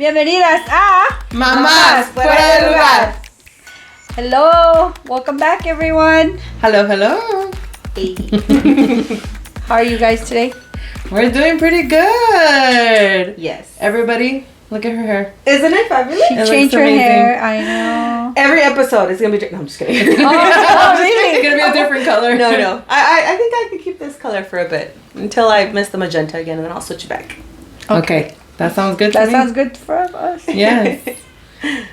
Bienvenidas a Mamás Fuera de Lugar. Hello, welcome back everyone. Hello, hello. Hey. How are you guys today? We're doing pretty good. Yes. Everybody, look at her hair. Isn't it fabulous? She changed her hair, I know. Every episode is going to be... No, I'm just kidding. Oh, really? It's going to be a different color. No. I think I could keep this color for a bit until I miss the magenta again, and then I'll switch it back. Okay. That sounds good That sounds good for us. Yes.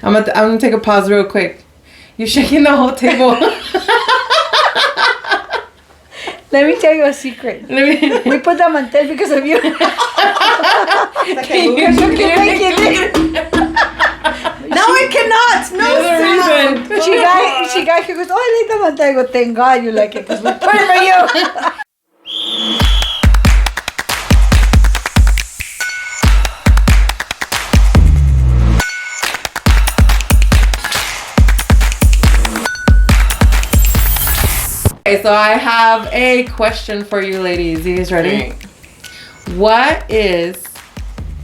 I'm gonna take a pause real quick. You're shaking the whole table. Let me tell you a secret. We put that mantel because of you. No, I cannot. No, She goes, oh, I like the mantel. I go, thank God you like it because we put it for you. Okay, so I have a question for you ladies. You guys ready? What is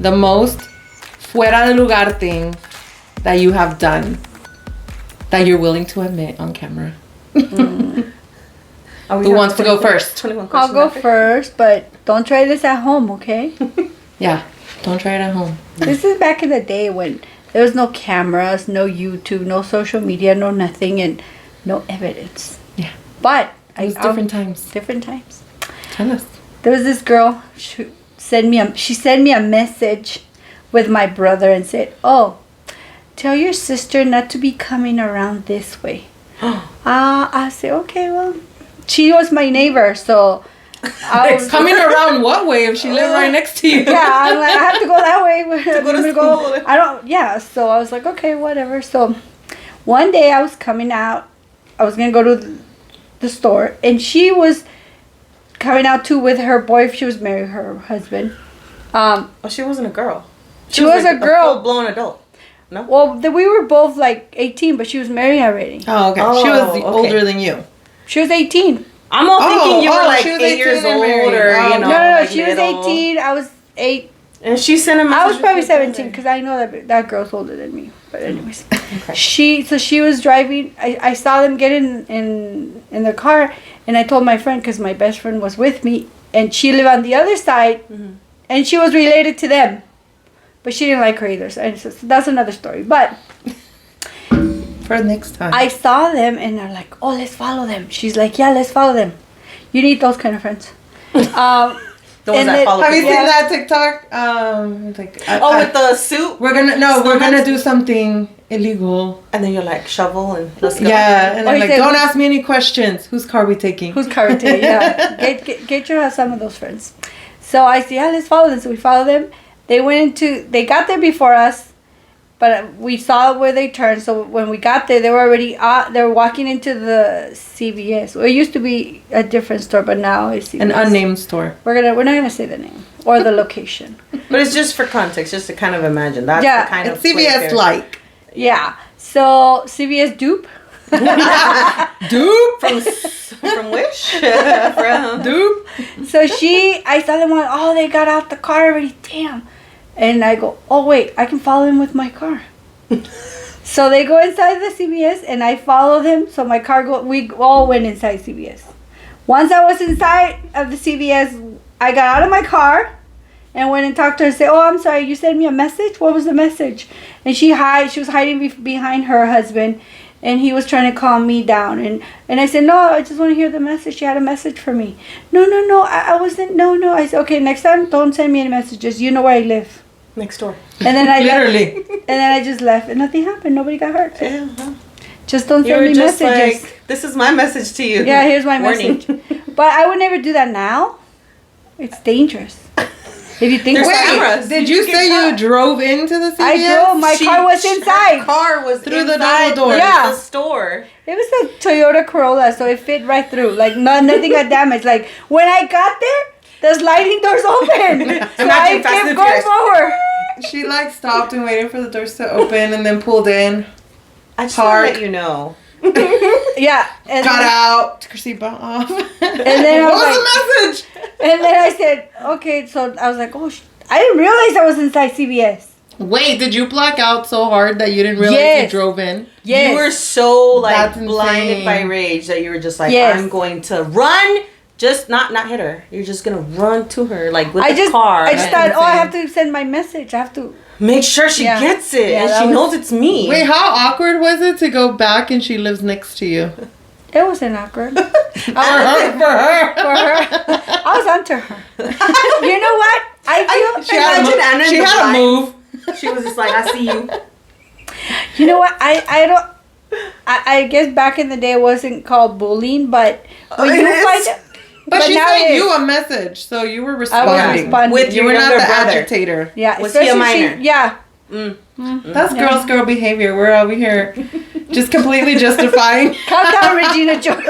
the most fuera de lugar thing that you have done that you're willing to admit on camera? Who wants to go first? 21 I'll go first, but don't try this at home, okay? Yeah, don't try it at home. This is back in the day when there was no cameras, no YouTube, no social media, no nothing, and no evidence. Yeah. But It was different times. Different times. Tell us. There was this girl. She sent me a message with my brother and said, "Oh, tell your sister not to be coming around this way." I said, "Okay, well." She was my neighbor, so I was coming around what way if she lived right next to you? Yeah, I'm like, I have to go that way. to school. I don't. Yeah, so I was like, okay, whatever. So one day I was coming out. I was gonna go to the store, and she was coming out too with her boyfriend. She was married, her husband. Oh, she wasn't a girl. She was like a girl, full-blown adult. No. Well, we were both like 18, but she was married already. Oh, okay. Oh, She was okay. older than you. She was 18. I'm all thinking you were like she was 8 years 18 and old, married. or Oh, you know. No. like She was middle. 18. I was 8. And she sent a message. I was probably with her 17 brother. because I know that girl's older than me. But anyways, Okay. she was driving. I saw them get in the car, and I told my friend because my best friend was with me, and she lived on the other side, and she was related to them, but she didn't like her either. So that's another story. But For next time. I saw them, and they're like, "Oh, let's follow them." She's like, "Yeah, let's follow them." You need those kind of friends. The ones and that then- follow Have you people. seen that TikTok? With the suit? we're gonna do something illegal. And then you're like, shovel and let's go. Yeah, and Or I'm you like, say, don't who's- ask me any questions. Whose car we taking? Who's karate? Yeah. Get your some of those friends. So I said, yeah, let's follow them. So we followed them. They got there before us, but we saw where they turned. So when we got there, they were already, they were walking into the CVS. Well, it used to be a different store, but now it's CVS. An unnamed store. We're not gonna say the name or the location. But it's just for context, just to kind of imagine. That's Yeah, the kind It's of place CVS there. like. Yeah. So CVS dupe. Dupe. From Wish? From Dupe. So I saw them on, oh, they got out the car already, damn. And I go, oh, wait, I can follow them with my car. So they go inside the CVS, and I follow them. So my car we all went inside CVS. Once I was inside of the CVS, I got out of my car and went and talked to her and said, oh, I'm sorry, you sent me a message? What was the message? And she was hiding behind her husband, and he was trying to calm me down. And I said, no, I just want to hear the message. She had a message for me. No, I wasn't, no. I said, okay, next time, don't send me any messages. You know where I live. next door. And then I Literally. left, and then I just left, and nothing happened. Nobody got hurt. Yeah. Just don't You send were me just messages. like, this is my message to you. Yeah, here's my Warning. message. But I would never do that now. It's dangerous. If you think There's about it. cameras. Did you get say you caught. drove into the CVS? I drove. My car was inside. Her car was Through the inside double door. Yeah. the store. It was a Toyota Corolla, so it fit right through. Like nothing got damaged. Like when I got there, the sliding doors open. So I Imagine Fast kept and going Furious. forward. She like stopped and waited for the doors to open and then pulled in. I just want to Park. let you know. Yeah. And Got then, out. Took her seatbelt off. And then I what was was the message? And then I said, okay. So I was like, oh, I didn't realize I was inside CVS. Wait, did you black out so hard that you didn't realize you drove in? Yes. You were so like That's blinded insane. by rage that you were just like, Yes. I'm going to run, just not hit her. You're just gonna run to her like with I the just car. I just thought, That's I have to send my message. I have to. Make sure she gets it Yeah, and that she was- knows it's me. Wait, how awkward was it to go back and she lives next to you? It wasn't awkward. For her. For her, I was onto her. You know what? I feel. She had Imagine Anna in she the had a blind. move. She was just like, I see you. You know what? I don't. I guess back in the day it wasn't called bullying, but when It you is. find. But she now sent it is. you a message, so you were I was responding. responding. With You your were not younger the brother. agitator. Yeah, Was he a especially minor? yeah. That's girl behavior. We're over here just completely justifying. Calm down, Regina George.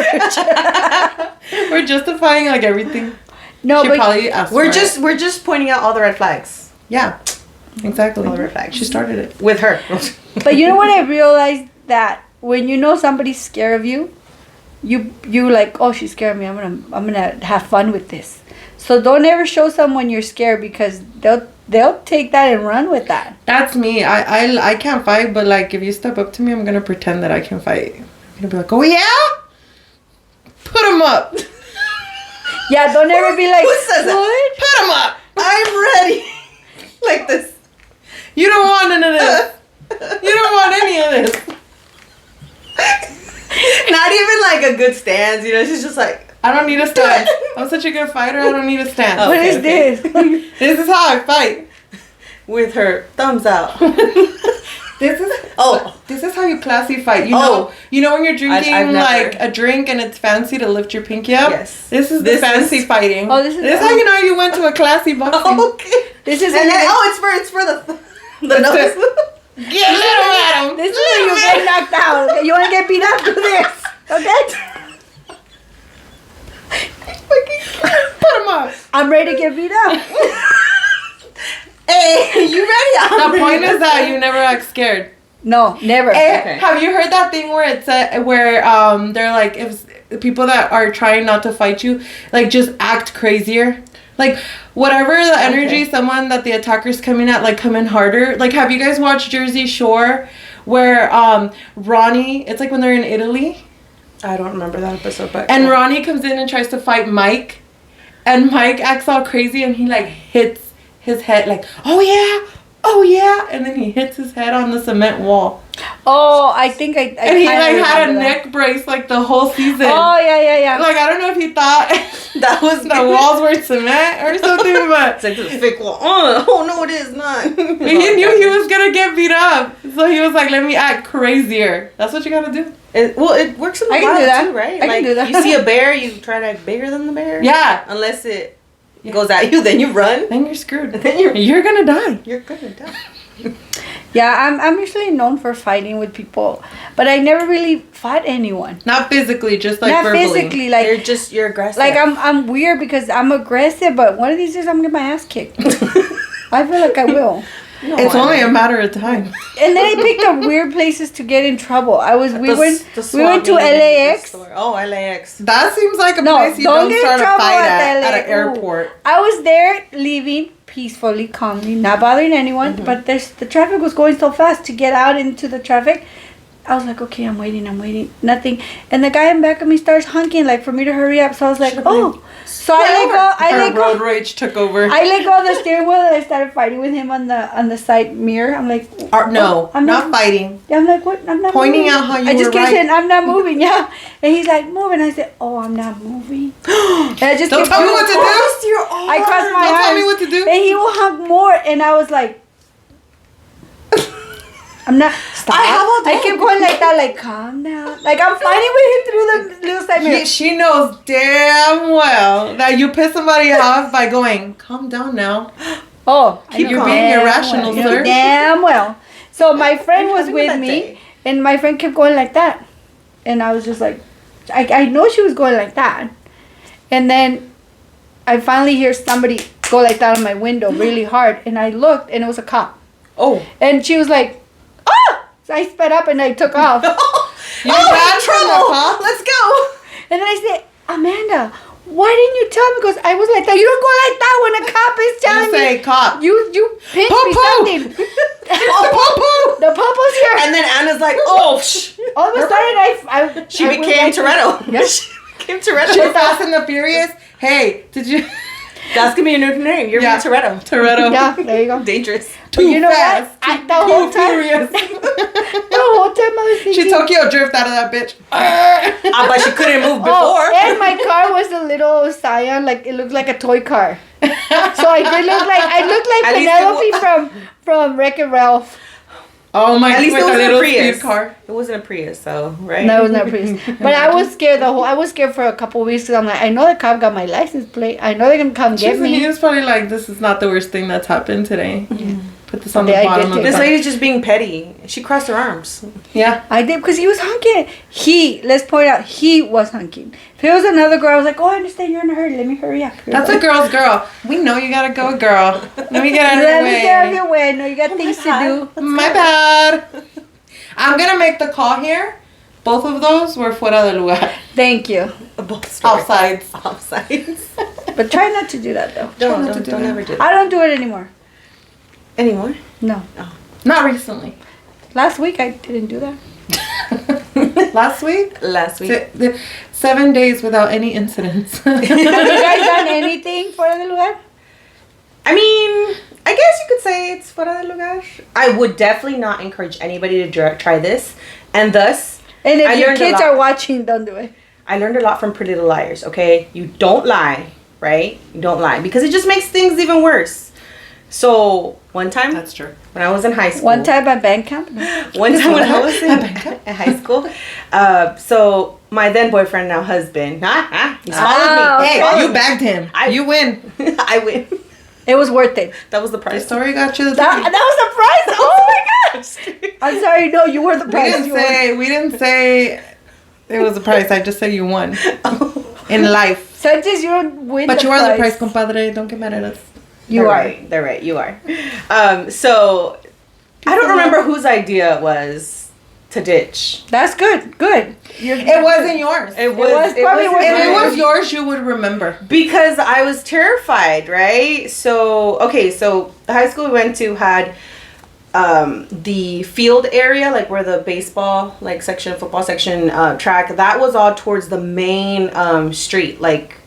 We're justifying like everything. No, She but probably asked for it. We're just pointing out all the red flags Yeah, exactly. All the red flags. She started it. with her. but you know what I realized, that when you know somebody's scared of you, you like, oh, she's scared of me. I'm gonna have fun with this. So don't ever show someone you're scared, because they'll take that and run with that. That's me. I can't fight, but like if you step up to me, I'm gonna pretend that I can fight. I'm gonna be like, oh yeah, put him up, Yeah, don't ever be like, Who says that? what? put him up. I'm ready. Like this. You don't want none of this. You don't want any of this. Not even like a good stance, you know, she's just like, I don't need a stance. I'm such a good fighter. I don't need a stance. Oh. What Okay, is okay. this? This is how I fight. with her thumbs out. This is this is how you classy fight. Oh. You know when you're drinking I've never- like a drink and it's fancy to lift your pinky up. Yes. This is This the fancy is- fighting. Oh, this is- how you know you went to a classy boxing. Okay. This is And then, it's for the That's nose. it. Get a little at him. this is when you get knocked out. Okay? You want to get beat up? Do this. Okay? Put him up. I'm ready to get beat up. Hey, you ready? The point is that you never act scared. No, never. Okay. Have you heard that thing where it's where they're like, if people that are trying not to fight you, like just act crazier, like whatever the energy someone that the attacker's coming at, like come in harder. Like, have you guys watched Jersey Shore where Ronnie, it's like when they're in Italy I don't remember that episode, but and Ronnie comes in and tries to fight Mike, and Mike acts all crazy and he like hits his head like, oh yeah, and then he hits his head on the cement wall. Oh, I think I And he kinda like had a remember that. neck brace like the whole season. Oh, yeah. Like, I don't know if he thought that was the walls were cement or something, but It's like this fake wall. Oh no, it is not. he knew he was gonna get beat up. So he was like, let me act crazier. That's what you gotta do. It works in the I can wild do that. too, right? I can like do that. you see a bear, you try to act bigger than the bear. Yeah. Unless it goes at you, then you run. Then you're screwed. Then You're gonna die. you're gonna die. Yeah, I'm usually known for fighting with people, but I never really fought anyone. Not physically, just like Not verbally. physically, like You're aggressive. like I'm weird because I'm aggressive, but one of these days I'm gonna get my ass kicked. I feel like I will. No, It's I only know. a matter of time. And then I picked up weird places to get in trouble. We went to swap meet, LAX. the store. Oh, LAX. That seems like a No, place you don't don't get in start a trouble fight at the at LA. an airport. I was there leaving peacefully, calmly, not bothering anyone, but the traffic was going so fast to get out into the traffic. I was like, okay, I'm waiting, nothing. And the guy in back of me starts honking like for me to hurry up. So I was like, oh. So I Her road rage took over. I let go of the steering wheel and I started fighting with him on the side mirror. I'm like, No, I'm not fighting. yeah, I'm like, what? I'm not Pointing moving. out how you I just were kept right. saying, I'm not moving, yeah. And he's like, move. And I said, oh, I'm not moving. And I just Don't kept tell me going. what to do. Crossed your arm. I crossed my Don't arms. tell me what to do. And he will honk more. And I was like, I'm not. Stop. I have a I dog. kept going like that, like, calm down. Like, I'm fighting with him through the little side mirror. She knows damn well that you piss somebody off by going, calm down now. Oh, Keep I you know being damn irrational, well. sir. Damn well. So my friend was having with that me, day. and my friend kept going like that. And I was just like, I know she was going like that. And then I finally hear somebody go like that on my window really hard. And I looked, and it was a cop. Oh. And she was like, ah! So I sped up and I took off. You ran from the trouble. cops? Let's go. And then I said, Amanda, why didn't you tell me? Because I was like that. You don't go like that when a cop is telling You say me. cop. You pinch me something. The popo's here. And then Anna's like, oh, All of a sudden, she I was became like, Toretto. Yep. She became Toretto. She's Fast and the Furious. Hey, did you? That's gonna be your new name. You're being Toretto. Toretto. Yeah, there you go. Dangerous. But you know fast, what? The whole time, Furious. the whole time I was thinking. She Tokyo drift out of that bitch. But she couldn't move before. Oh, and my car was a little Scion, like it looked like a toy car. So I looked like At least Penelope from Wreck-It Ralph. Oh my! At least with it the wasn't a little Prius. speed car. It wasn't a Prius, so right. No, it was not Prius. But I was scared. I was scared for a couple of weeks because I'm like, I know the cop got my license plate. I know they're gonna come get me. He was probably like, "This is not the worst thing that's happened today." Yeah. Put this on the Yeah, I bottom did of This the lady's just being petty. She crossed her arms. Yeah. I did because he was honking. Let's point out, he was honking. If it was another girl, I was like, oh, I understand you're in a hurry. Let me hurry up. That's a girl's girl. We know you gotta go, girl. Let me get out of your Let way. me get out of your way. I know you got things to do. My bad. I'm gonna make the call here. Both of those were fuera de lugar. Thank you. Both stories. Offsides. Offsides. But try not to do that, though. Don't not to do ever that. do that. I don't do it anymore. Anymore? No. Not recently. Last week, I didn't do that. Last week? Last week. 7 days without any incidents. Have you guys done anything fuera de lugar? I mean, I guess you could say it's fuera de lugar. I would definitely not encourage anybody to try this. And thus, And if I your learned a kids lot. are watching, don't do it. I learned a lot from Pretty Little Liars, okay? You don't lie, right? You don't lie. Because it just makes things even worse. So, one time, That's true. when I was in high school. One time at band camp? One time when I was in high school. So, my then boyfriend, now husband, he's followed me. okay. Hey, you bagged him. You win. I win. It was worth it. That was the The price. story got you the That ticket. was the prize? Oh my gosh! I'm sorry, no, you were the prize. We didn't say it was a price. I just said you won in life. Sanchez, you don't win. But the you are the prize, prize. compadre. Don't get mad at us. You are. They're right. You are. So, I don't remember whose idea it was to ditch. That's good. Good. It wasn't yours. It was probably wasn't If it yours. was yours, you would remember. Because I was terrified, right? So, okay, so the high school we went to had the field area, like where the baseball, like section, football section, track, that was all towards the main street, like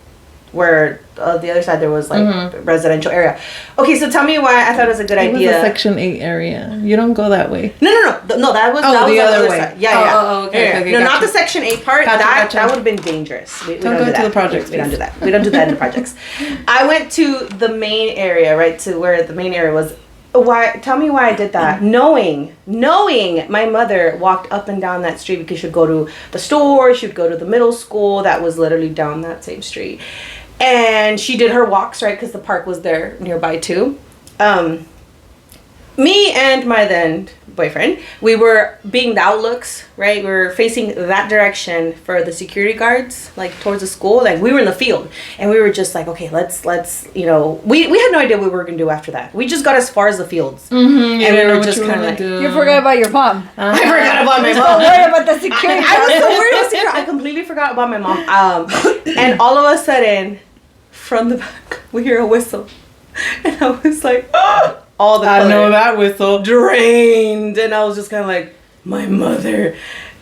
where the other side there was like residential area. Okay, so tell me why I thought it was a good It was idea. a Section 8 area. You don't go that way. No, that was that was the on other the other way. side. Yeah, yeah. Okay, Yeah. okay, No, gotcha. not the Section 8 part. Gotcha, that gotcha. that would have been dangerous. We Don't don't go do to that. the projects, We don't do please. that. We don't do that in the projects. I went to the main area, right, to where the main area was. Why? Tell me why I did that. Knowing my mother walked up and down that street because she'd go to the store, she'd go to the middle school that was literally down that same street, and she did her walks, right, because the park was there nearby too. Me and my then boyfriend, we were being the outlooks, right? We were facing that direction for the security guards, like towards the school. Like we were in the field, and we were just like, okay, let's we had no idea what we were gonna do after that. We just got as far as the fields, And we were just kind of like, You forgot about your mom. I forgot about my Don't mom. worry about the security. I was so worried about security. I completely forgot about my mom. And all of a sudden, from the back, we hear a whistle, and I was like, all the color I know that whistle. drained, and I was just kind of like, my mother.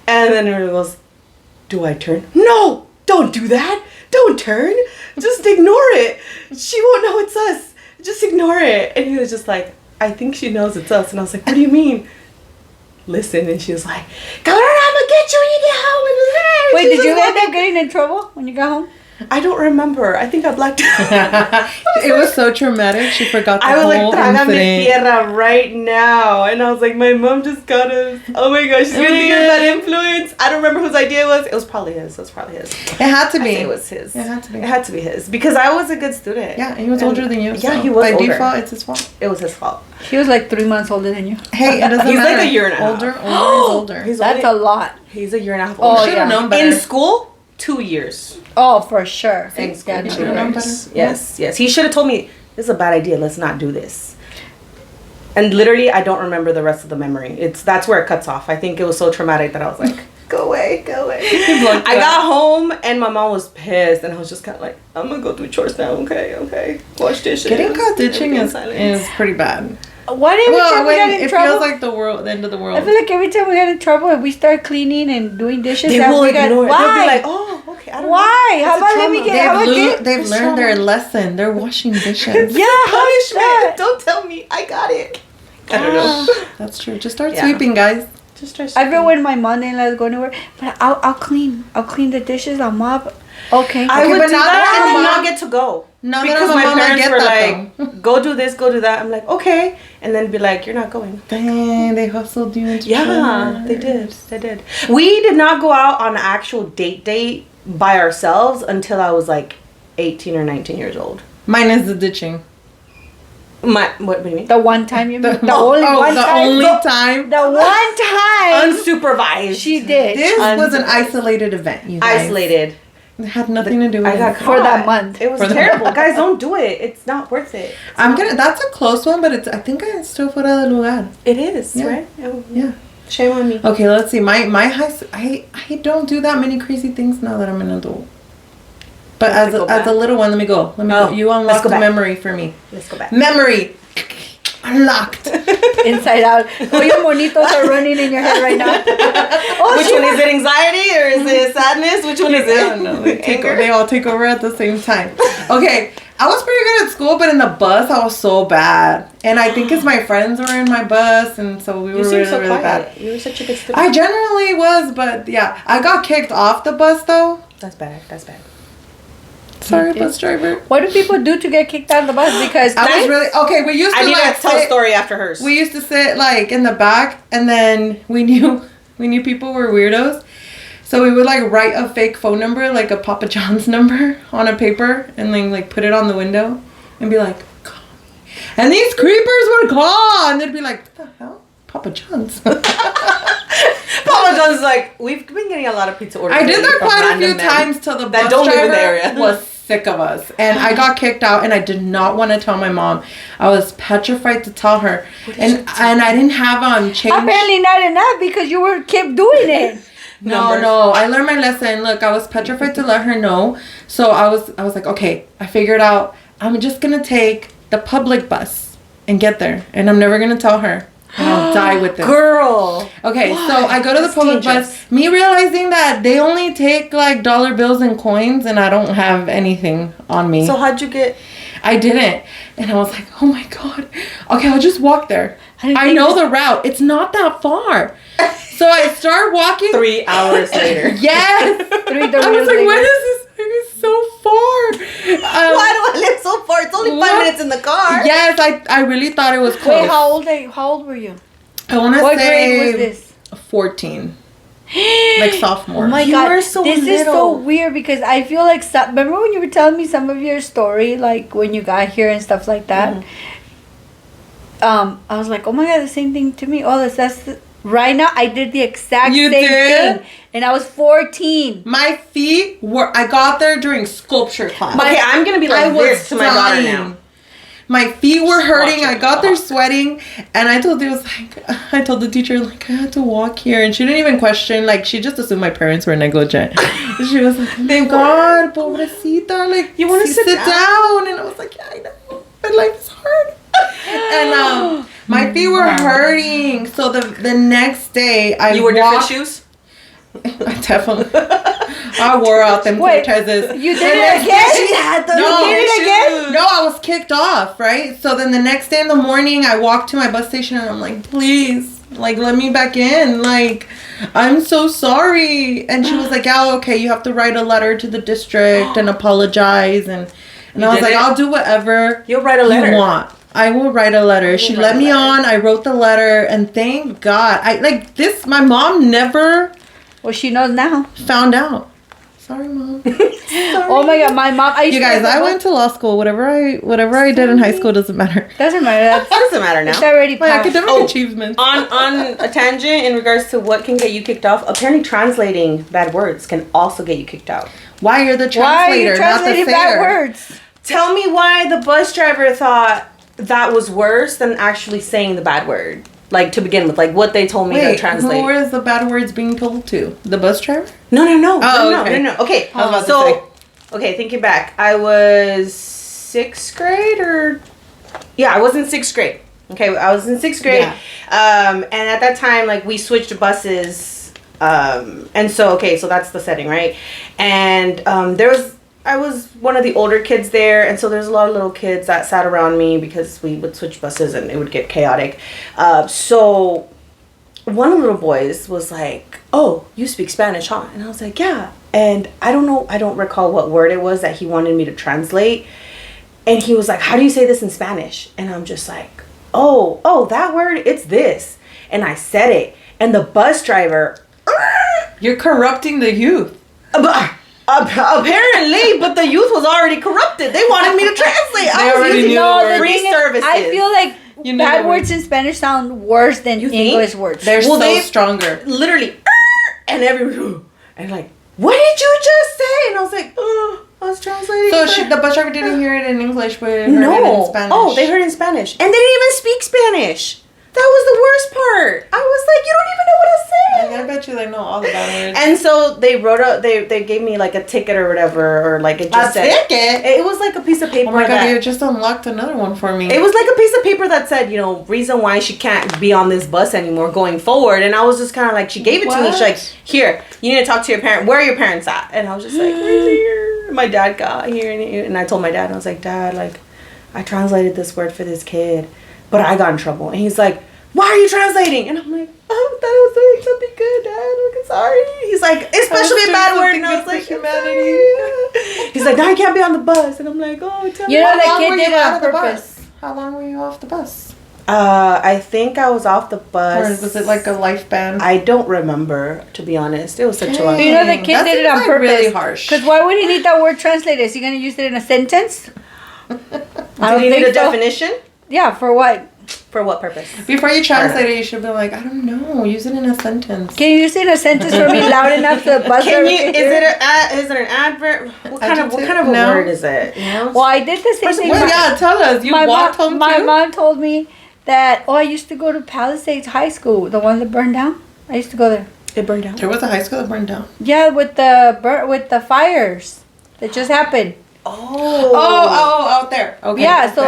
And then it goes, do I turn? No, don't do that. Don't turn. Just ignore it. She won't know it's us. Just ignore it. And he was just like, I think she knows it's us. And I was like, what do you mean? Listen. And she was like, Galera, I'm gonna get you when you get home. And Wait, she did was you like, end up getting in trouble when you got home? I don't remember. I think I blacked out. It was so traumatic. She forgot the I was like, whole trágame incident. tierra right now. And I was like, my mom just got us. Oh my gosh, she's gonna think of that influence. I don't remember whose idea it was. It was probably his. It had to I be. say it was his. It had to be. It had to be his. Because I was a good student. Yeah, he was And- older than you. Yeah, so he was by older. default, it's his fault. It was his fault. He was like 3 months older than you. Hey, it doesn't He's matter. like a year and a half. Older is older. He's That's only, a lot. He's a year and a half Oh, older. Should have yeah. known better. In school, 2 years. Oh, for sure. In school, Yeah, You no. should've known better. Yes. He should have told me, this is a bad idea. Let's not do this. And literally, I don't remember the rest of the memory. That's where it cuts off. I think it was so traumatic that I was like, Go away, go away. blocked I it got home and my mom was pissed, and I was just kind of like, I'm gonna go do chores now. Okay. Wash dishes. Getting caught ditching everything is pretty bad. What every time we get in it trouble? feels like the end of the world. I feel like every time we get in trouble and we start cleaning and doing dishes, They that will we ignore it. Why? They'll be like, oh, okay. I don't Why? know. How It's a about let me trauma. get? How about They've It's learned their trauma. lesson. They're washing dishes. Yeah, how is that? Punishment. Don't tell me. I got it. I don't know. That's true. Just start Yeah. sweeping, guys. Just try. I feel when my mother-in-law is going to work, but I'll clean the dishes. I'll mop. Okay. I Okay, would but do now that that and I'm then a not mom- get to go. Now that Because I'm a my mom, I parents get were that, like, go do this, go do that. I'm like, okay. And then be like, you're not going. Dang, they hustled you into Yeah, chores. they did. We did not go out on an actual date by ourselves until I was like 18 or 19 years old. Mine is the ditching. What do you mean? The one time you mean? The only time. time. The one time Unsupervised. she did. This was an isolated event, you guys. Isolated. It had nothing to do with I got it. caught. For that month. It was For that terrible. month. Guys, don't do it. It's not worth it. That's a close one, but I think it's still fuera de lugar. It is, Yeah. right? Oh, Yeah. Shame on me. Okay, let's see. My I don't do that many crazy things now that I'm an adult. But Let's go as back. a little one, let me go. You let's unlocked go the back. memory for me. Let's go back. Memory unlocked. Inside out. All your monitos are running in your head right now. Which one is it? Anxiety or is it sadness? Which one is it? I don't know. Anger? They all take over at the same time. Okay, I was pretty good at school, but in the bus, I was so bad. And I think it's my friends were in my bus, and so we were You seem really, so really quiet. bad. You were such a good student. I generally was, but yeah, I got kicked off the bus though. That's bad. That's bad. Sorry, bus driver. What do people do to get kicked out of the bus? Because I was really okay. We used to I need like to tell a sit- story after hers. We used to sit like in the back, and then we knew people were weirdos, so we would like write a fake phone number, like a Papa John's number, on a paper, and then like put it on the window, and be like, call me. And these creepers would call, and they'd be like, what the hell, Papa John's. Papa John's is like, we've been getting a lot of pizza orders. I did that from quite a random few men times till the that bus don't live in driver the area. was sick of us, and I got kicked out, and I did not want to tell my mom. I was petrified to tell her, and I didn't have change. apparently not enough because you were kept doing it. No, I learned my lesson. Look, I was petrified to let her know, so I was like, okay, I figured out. I'm just gonna take the public bus and get there, and I'm never gonna tell her. And I'll die with this. Girl. Okay, so I go to the That's public dangerous. bus. Me realizing that they only take like dollar bills and coins, and I don't have anything on me. So how'd you get? I didn't, and I was like, oh my god. Okay, I'll just walk there. I think know the route. It's not that far. So I start walking. 3 hours later. Yes. Three I was like, where is this? It's so far. Why do I live so far? It's only 5 what? minutes in the car. Yes, I really thought it was close. Wait, how old were you? I want to What say grade was this? 14. Like sophomore. Oh my You god, were so this is so little. weird because I feel like remember when you were telling me some of your story, like when you got here and stuff like that. I was like, oh my god, the same thing to me. Oh, right now. I did the exact You same did? thing, and I was 14. My feet were. I got there during sculpture class. Okay, I'm gonna be like this to my daughter now. My feet were hurting. Watch I it. got there sweating, and I told the teacher like I had to walk here, and she didn't even question. Like she just assumed my parents were negligent. She was like, oh my God, pobrecita, like You wanna sit down? And I was like, yeah, I know, but life is hard. And my feet were hurting. So the next day I You wore different walked- shoes? I definitely. I wore out them Wait, Cortezes. You did it again? She had those No, You did it again? No, I was kicked off, right? So then the next day in the morning, I walked to my bus station and I'm like, please, like, let me back in. Like, I'm so sorry. And she was like, yeah, okay, you have to write a letter to the district and apologize. And I was did like, it? I'll do whatever You'll write a letter. you want. I will write a letter. She write let a me letter. on. I wrote the letter. And thank God. My mom never Well, she knows now. found out. Sorry, Mom. Oh my god, my mom. You guys, I went to law school. Whatever I did in high school doesn't matter. Doesn't matter. That doesn't matter It's now. already My passed. academic achievements. On a tangent in regards to what can get you kicked off, apparently translating bad words can also get you kicked out. Why you're the Why are you translator, not the translating bad sayer? words? Tell me why the bus driver thought that was worse than actually saying the bad word. like to begin with, like what they told me to Wait, translate. who is the bad words being told to? The bus driver? No. okay. No. Okay, I was about to so okay, thinking back, I was 6th grade or I was in 6th grade. Okay, I was in 6th grade. Yeah. And at that time, like we switched buses. And so that's the setting, right? And I was one of the older kids there, and so there's a lot of little kids that sat around me because we would switch buses and it would get chaotic. So one of the little boys was like, "Oh, you speak Spanish, huh?" And I was like, "Yeah." And I don't recall what word it was that he wanted me to translate. And he was like, "How do you say this in Spanish?" And I'm just like, oh, that word, it's this. And I said it. And the bus driver... You're corrupting the youth. Apparently, but the youth was already corrupted. They wanted me to translate. They already knew the word. Free services. I feel like bad words in Spanish sound worse than English words. They're so stronger. Literally, and and like, what did you just say? And I was like, I was translating. So the bus driver didn't hear it in English, but heard it in Spanish. Oh, they heard it in Spanish, and they didn't even speak Spanish. That was the worst part. I was like, you don't even know what to say. I bet you they know all the bad words. And so they wrote they gave me like a ticket or whatever, or like it just said. A ticket? It was like a piece of paper. Oh my God, you just unlocked another one for me. It was like a piece of paper that said, reason why she can't be on this bus anymore going forward. And I was just kind of like, she gave it to me. She's like, here, you need to talk to your parent. Where are your parents at? And I was just like, right here. My dad got here, and I told my dad, and I was like, Dad, like, I translated this word for this kid, but I got in trouble. And he's like, why are you translating? And I'm like, I thought I was doing something good, Dad. I'm sorry. He's like, especially a bad word. And I was like, humanity. He's like, now you can't be on the bus. And I'm like, oh, tell me. That kid did it on purpose. How long were you off the bus? I think I was off the bus. Or was it like a life ban? I don't remember, to be honest. It was such a long time. The kid did it on purpose. Really harsh. Because why would he need that word translated? Is he going to use it in a sentence? Did he need a definition? Yeah, for what? For what purpose? Before you translate it, you should be like, I don't know. Use it in a sentence. Can you use it in a sentence for me loud enough so the bus driver can hear? Is it an advert? What kind of a word is it? Well, I did the same thing. Well, tell us. You walked home too? My mom told me that, I used to go to Palisades High School, the one that burned down. I used to go there. It burned down? There was a high school that burned down? Yeah, with the fires that just happened. Oh, out there. Okay. Yeah, so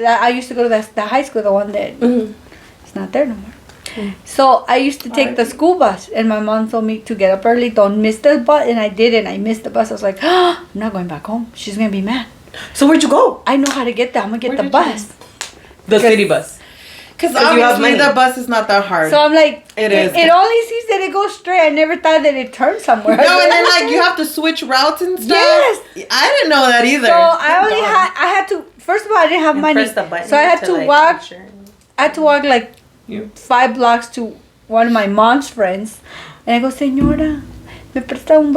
I used to go to the high school, the one that it's not there no more. So I used to take the school bus, and my mom told me to get up early, don't miss the bus, and I did, and I missed the bus. I was like, I'm not going back home. She's gonna be mad. So where'd you go? I know how to get there. I'm gonna get the bus. The city bus. Because obviously the bus is not that hard. So I'm like, it is. It only sees that it goes straight. I never thought that it turned somewhere. No, and then like you have to switch routes and stuff. Yes. I didn't know that either. So I had to, first of all, I didn't have money. So I had to walk. I had to walk like 5 blocks to one of my mom's friends. And I go, Señora, me presta $1,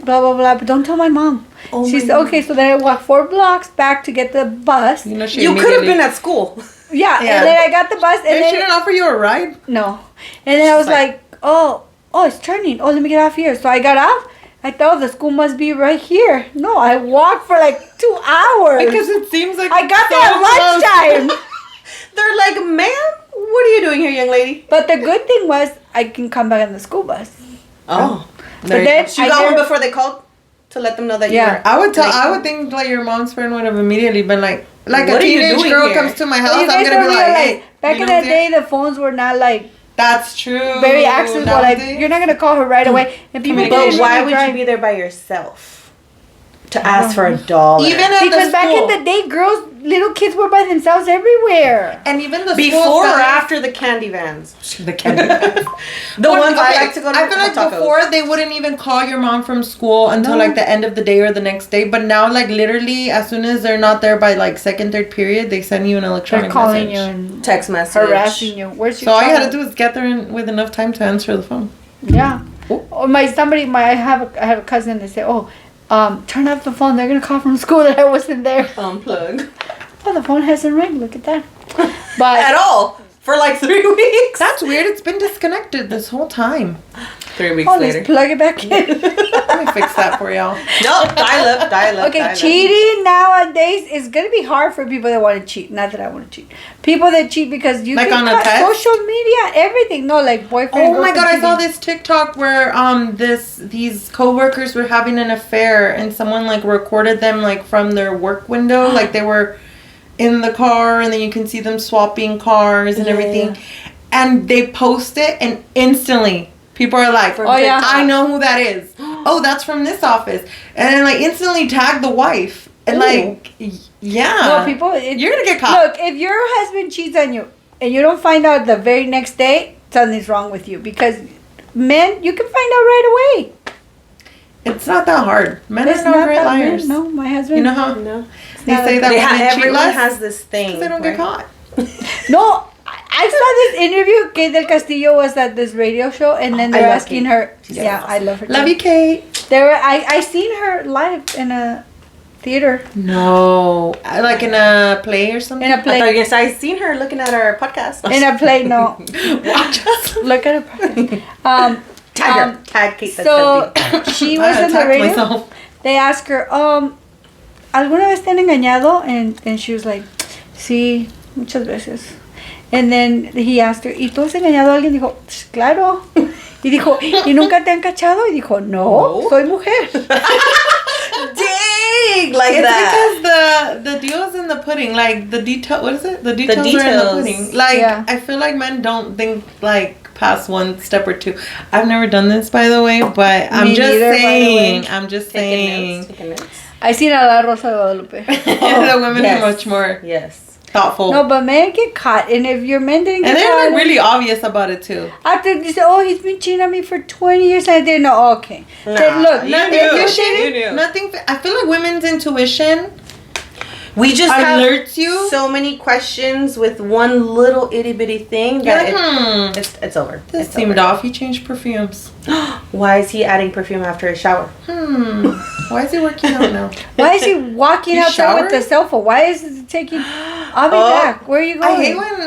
blah, blah, blah. But don't tell my mom. She said, okay. So then I walked 4 blocks back to get the bus. You could have been at school. Yeah, and then I got the bus. And they didn't offer you a ride? No. And then I was like, oh, it's turning. Oh, let me get off here. So I got off. I thought the school must be right here. No, I walked for like 2 hours. Because it seems like I got there at lunchtime. They're like, ma'am, what are you doing here, young lady? But the good thing was I can come back on the school bus. Oh. But then you got home before they called to let them know that you were. I would think like your mom's friend would have immediately been like what a teenage girl comes to my house, I'm gonna be like, hey. Back in the day, the phones were not like. That's true. Very accessible. Like you're not gonna call her right away. And people. But why would you be there by yourself? To ask for $1. Even at because back in the day, little kids were by themselves everywhere. And even the before or after the candy vans. The candy vans. The ones I like to go to. I feel like tacos. Before they wouldn't even call your mom from school until like the end of the day or the next day. But now like literally as soon as they're not there by like second, third period, they send you an electronic they're calling message. you and text message, harassing you. Where's your all you had to do is get there with enough time to answer the phone. Yeah. Or I have a cousin that said, turn off the phone. They're gonna call from school that I wasn't there. Unplug. Oh, the phone hasn't ring. Look at that. But at all. for like 3 weeks. That's weird. It's been disconnected this whole time. 3 weeks Oh, later. let's plug it back in. Let me fix that for y'all. No, dial up. Okay, cheating nowadays is gonna be hard for people that want to cheat. Not that I want to cheat. People that cheat because you Like can on a cut text? social media, everything. No, like boyfriend. Oh my god, I saw cheating. this TikTok where these coworkers were having an affair and someone like recorded them like from their work window, like they were in the car and then you can see them swapping cars and everything. And they post it and instantly people are like, Oh, yeah. I know who that is. Oh, that's from this office. And then like instantly tag the wife. And like, yeah. No, people. You're gonna get caught. Look, if your husband cheats on you and you don't find out the very next day, something's wrong with you. Because men, you can find out right away. It's not that hard. Men It's are no not great that liars. No, my husband. You know how No. they say that women cheat everyone less? has this thing. 'Cause they don't get caught. No, I saw this interview. Kate del Castillo was at this radio show, and then I they're love asking Kate. her. She's Yeah, awesome. I love her. Love too. you, Kate. They were. I seen her live in a theater. No, like in a play or something. In a I thought play. you guys, I seen her looking at our podcast. In a play. No. Watch us. Look at her. Tag her. Tag Kate. So she was in the attacked radio. myself. They asked her, ¿alguna vez te han engañado? And she was like, sí, muchas veces. And then he asked her, ¿y tú has engañado a alguien? Dijo, claro. Y dijo, ¿y nunca te han cachado? Y dijo, no. Soy mujer. Dang, like It's that. because the deal is in the pudding. Like the detail. What is it? The details are in the details. pudding. Like Yeah. I feel like men don't think like past one step or two. I've never done this, by the way, but I'm Me just neither, by the saying. way. I'm just Taking saying. notes, taking notes. I seen a La Rosa de Guadalupe. The women yes. are much more Yes. thoughtful. No, but men get caught. And if your men didn't And get they're caught. like really obvious about it too. After they say, oh, he's been cheating on me for 20 years. I didn't know. Okay. Nah, Then look, you if knew. you You didn't. knew. Nothing. I feel like women's intuition We just alerts have you. so many questions with one little itty bitty thing You're that like, it's over. This It's seemed over. off. He changed perfumes. Why is he adding perfume after a shower? Why is he working out now? Why is he walking You outside with showered? the cell phone? Why is he taking? I'll be back. Where are you going? I hate when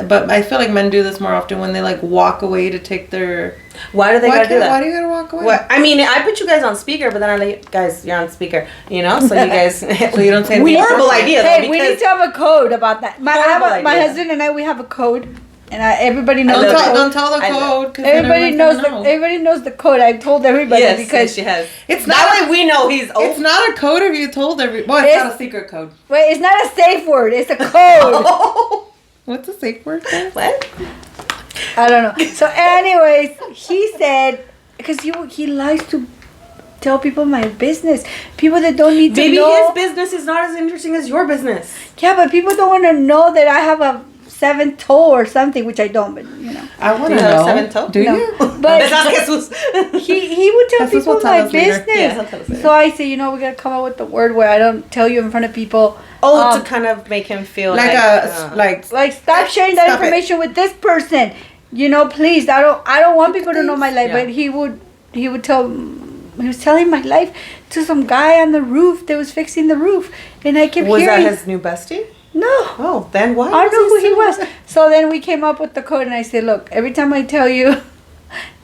but I feel like men do this more often when they like walk away to take their. Why do they gotta do that? Why do you gotta walk away? What? I mean, I put you guys on speaker, but then I like, guys, you're on speaker, you know? So you guys... So you don't say We anything horrible appropriate. idea, though, Hey, we because- need to have a code about that. My Horrible my idea. husband and I, we have a code, and everybody knows Don't the love tell, it. code. don't tell the I love- code. 'Cause then Everybody everyone's knows gonna know. everybody knows the code. I've told everybody Yes, because she has. It's That not. way we know he's old. It's not a code if you told Well, it's It's- not a secret code. wait, it's not a safe word. It's a code. What's a safe word? Then? What? I don't know. So, anyways, he said because he likes to tell people my business. People that don't need to Maybe know. his business is not as interesting as your business. Yeah, but people don't want to know that I have a 7th toe or something, which I don't. But you know, I want Do to you have know. a 7th toe? Do No. you? But That's Jesus. he would tell That's just people what's my on us later. business. Yeah, he'll tell us later. So I say, we gotta come up with the word where I don't tell you in front of people. Oh, Um, to kind of make him feel Like like... Like stop sharing that Stop it. information with this person. Please. I don't want people to know my life. Yeah. But he was telling my life to some guy on the roof that was fixing the roof, and I kept Was hearing. that his new bestie? No. Oh, then why? I don't know who he was. was. So then we came up with the code, and I said, look, every time I tell you,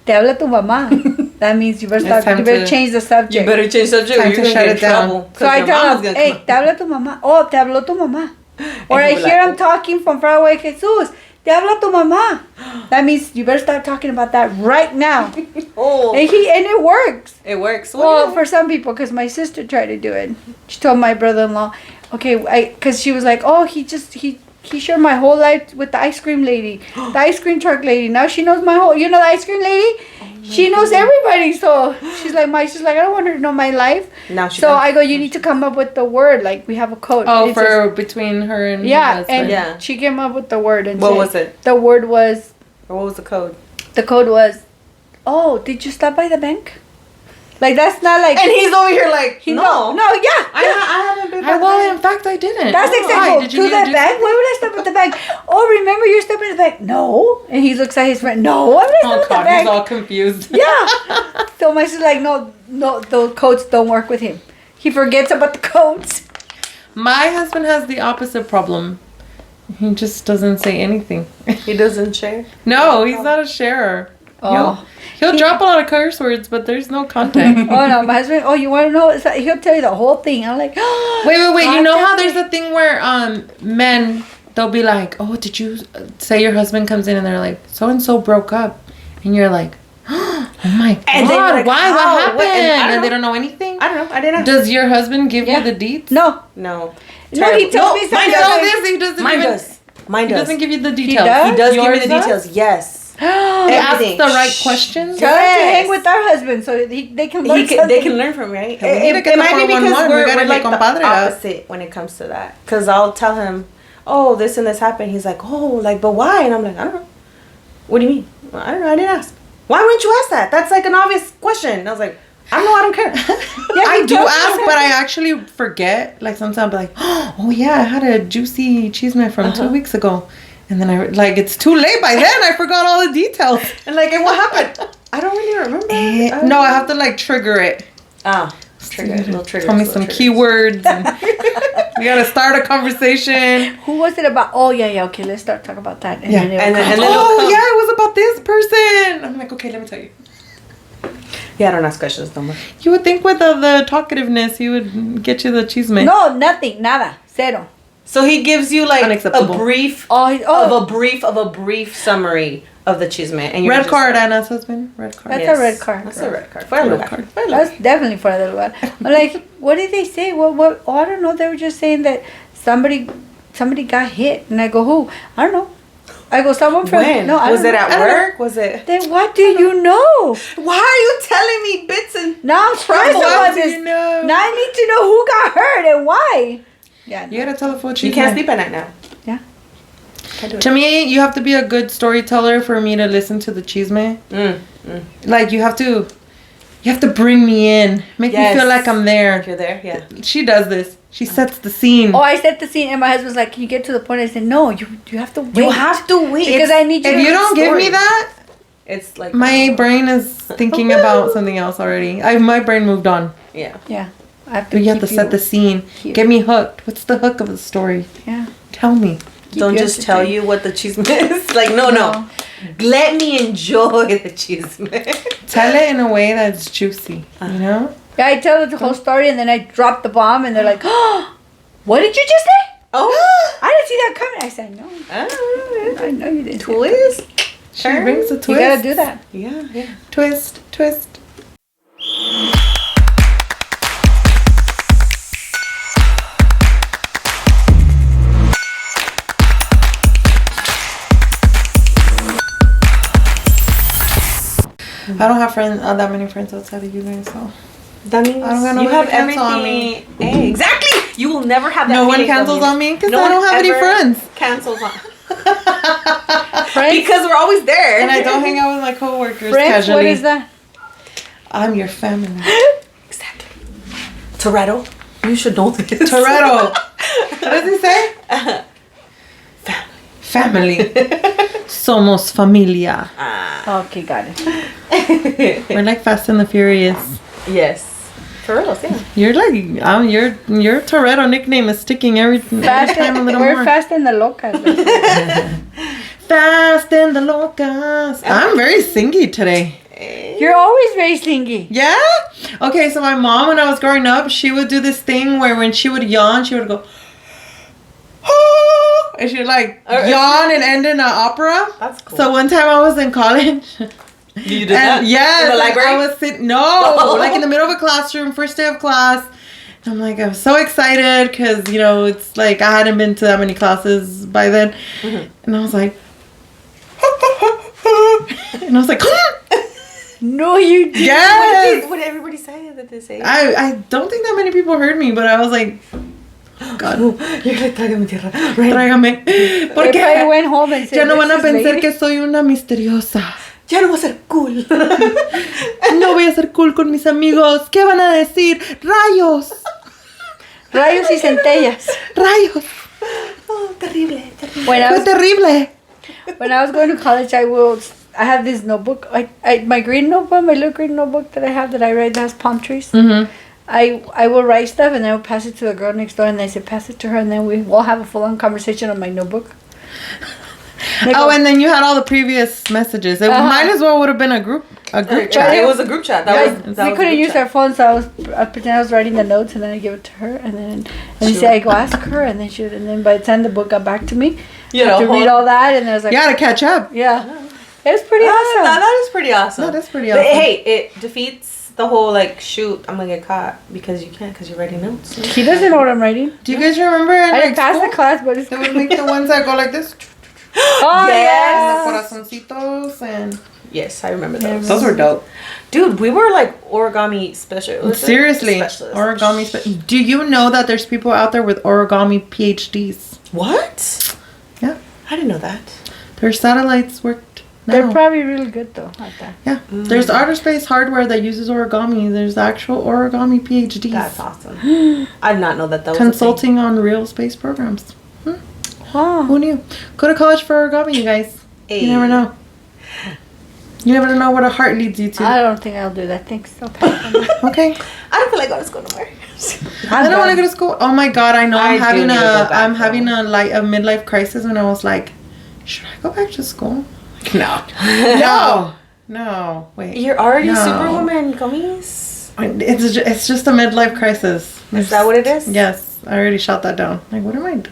te habla tu mamá. That means you better It's time to- change the subject. You better change subject. Time Or to you're shut gonna get it in down. trouble. So I tell him, hey, te habla tu mamá. Oh, te habló tu mamá. Or And I he'll be hear like, him talking from far away, Jesus, te habla tu mamá. That means you better start talking about that right now. Oh, And it works. it works. Well, for some people, because my sister tried to do it. She told my brother-in-law, okay, because she was like, oh, he shared my whole life with the ice cream lady, the ice cream truck lady. Now she knows my whole, the ice cream lady? She knows everybody. So she's like, I don't want her to know my life. Now she So does. I go, you need to come up with the word. Like, we have a code. Oh, It for says- between her and her yeah, husband. and Yeah. she came up with the word. And What said- was it? The word was, Or what was the code? the code was, oh, did you stop by the bank? Like, that's not like, And he's over here like, he, no. No, yeah. I haven't been. In fact, I didn't. That's Why? exactly. Did To you need the do bank? something? Why would I stop at the bank? Oh, remember you're stepping at the bank? No. And he looks at his friend. No, I'm not Oh stepping God, at the he's bank. all confused. Yeah. So my sister's like, no, those codes don't work with him. He forgets about the codes. My husband has the opposite problem. He just doesn't say anything. He doesn't share? No, he's not a sharer. Oh. He'll drop a lot of curse words, but there's no content. Oh no, my husband. Oh, you want to know? It's like, he'll tell you the whole thing. I'm like, Wait. You know how there's a thing where men, they'll be like, oh, did you say your husband comes in and they're like, so and so broke up, and you're like, oh my god, And they're like, why? What how? happened? What? And they don't know anything. I don't know. I didn't ask. Does your husband give you the deets? No, No. no, he tells me something. He doesn't. Mine even, does. Mine He does. doesn't give you the details. does? He does give me Yours the does? details. Yes. He asks Everything. the right questions. Tell him to Yes. hang with our husband so they can learn They something. can learn from me, right? We need to get It the might be because 411. We we're gotta like get the compadre up. opposite when it comes to that. Because I'll tell him, oh, this and this happened. He's like, oh, like, but why? And I'm like, I don't know. What do you mean? Well, I don't know. I didn't ask. Why wouldn't you ask that? That's like an obvious question. And I was like, I don't know. I don't care. I do ask, but I actually forget. Like sometimes I'll be like, oh yeah, I had a juicy cheese man from 2 weeks ago. And then it's too late by then. I forgot all the details. And like, and what happened? I don't really remember. No, I have to like trigger it. Trigger. Little trigger. Tell me some keywords. And we gotta start a conversation. Who was it about? Oh yeah. Okay, let's start talking about that. Yeah. then it'll And come. then Oh yeah, it was about this person. I'm like, okay, let me tell you. Yeah, I don't ask questions no more. You would think with the talkativeness, he would get you the cheese man. No, nothing, nada, cero. So he gives you like Unacceptable. a brief of a brief summary of the chisme. And you're Red just card, like, Anna's husband. Red card. That's a red card. That's a red card. Fuera de Red lugar. card. Fuera de lugar. That's definitely for the lugar. I'm like, what did they say? What? Oh, I don't know. They were just saying that somebody got hit, and I go, who? I don't know. I go, someone from. When? No, I was don't it know. at work? Was it? Then what do you know? Why are you telling me bits and Now I'm stressed What about do this. you know? Now I need to know who got hurt and why. Yeah. You gotta tell the full cheese you can't man. sleep at night now? Yeah. Can't do it. To me, you have to be a good storyteller for me to listen to the cheese man. Like you have to bring me in, make me Yes. feel like I'm there. You're there, yeah. She does this. She sets the scene. Oh, I set the scene, and my husband's like, "Can you get to the point?" I said, "No, you have to wait. You have to wait because I need you. If to you read don't the give me story." that, It's like my brain is thinking about something else already. My brain moved on. yeah. Yeah, I have to. You have to keep set the scene. Keep- Get me hooked. What's the hook of the story? Yeah. Tell me. Don't you just tell entertained. you what the chisme is. Like no. Let me enjoy the chisme. Tell it in a way that's juicy. You know? Yeah, I tell the whole story, and then I drop the bomb, and they're like, "Oh, what did you just say? Oh. I didn't see that coming." I said, "No, Ah, I know you didn't." twist. She brings a twist. You gotta do that. Yeah. Twist. I don't have that many friends outside of you guys, so. That means I don't got no you one have to cancel on me. everything. Hey, exactly. You will never have that. No one feeling from cancels me. on me because No I one don't have any ever friends. Cancels on. Friends? Because we're always there. And I don't hang out with my coworkers Friends? casually. What is that? I'm your family. Exactly. Toretto. You should know this. Toretto. What does he say? Family. Somos familia. Okay, got it. We're like Fast and the Furious. Yes. For real, yeah. You're like, your Toretto nickname is sticking every time a little We're more. fast in the Locas. Fast and the Locas. I'm very singy today. You're always very slingy. Yeah? Okay, so my mom, when I was growing up, she would do this thing where when she would yawn, she would go, and she would like yawn and end in an opera. That's cool. So one time I was in college. You did that? Yes, In the library? I was sitting, no, like in the middle of a classroom, first day of class. And I'm like, I was so excited because, you know, it's like I hadn't been to that many classes by then. Mm-hmm. And I was like, and I was like, No, you didn't. yes. What did everybody say that they say? I don't think that many people heard me, but I was like, God, You're like, trágame tierra. tráigame. They Porque probably went home and said, ya no van a "This is pensar lady." que soy una misteriosa. Ya no voy a ser cool. No voy a ser cool con mis amigos. ¿Qué van a decir? Rayos. Rayos y centellas. Rayos. Oh, terrible, terrible. When I Fue was terrible. When I was going to college, I have this notebook, my green notebook, my little green notebook that I have that I write that has palm trees. Mm-hmm. I will write stuff and then I will pass it to the girl next door and I say pass it to her and then we'll have a full on conversation on my notebook. And then you had all the previous messages. It might as well would have been a group chat. It was a group chat. We couldn't use our phones, so I pretend I was writing the notes and then I give it to her and then I go ask her and then by the time the book got back to me, I had to read all that and I was like, to catch up. Yeah, it was pretty awesome. That is pretty awesome. That is pretty awesome. But hey, it defeats the whole like shoot, I'm gonna get caught because you can't because you're writing notes. He doesn't know what I'm writing. Do you guys remember? I didn't pass the class, but it's they would make the ones that go like this. Oh yes. And the corazoncitos and yes, I remember those. Those were dope. Dude, we were like origami specialists. Seriously, specialists. origami. Do you know that there's people out there with origami PhDs? What? Yeah, I didn't know that. their satellites worked. Now. They're probably really good though at that. Yeah, there's outer space hardware that uses origami. There's actual origami PhDs. That's awesome. I did not know that was consulting on real space programs. Wow. Who knew? Go to college for origami, you guys. Hey. You never know. You never know what a heart leads you to. I don't think I'll do that. Thanks. I'll pass on that. Okay. I don't feel like going to school no more. I don't want to go to school. Oh my god, I know I do need to go back, I'm having a midlife crisis when I was like, should I go back to school? No. Wait. You're already Superwoman, gummies. It's just a midlife crisis. Is that what it is? Yes. I already shot that down. Like, what am I doing?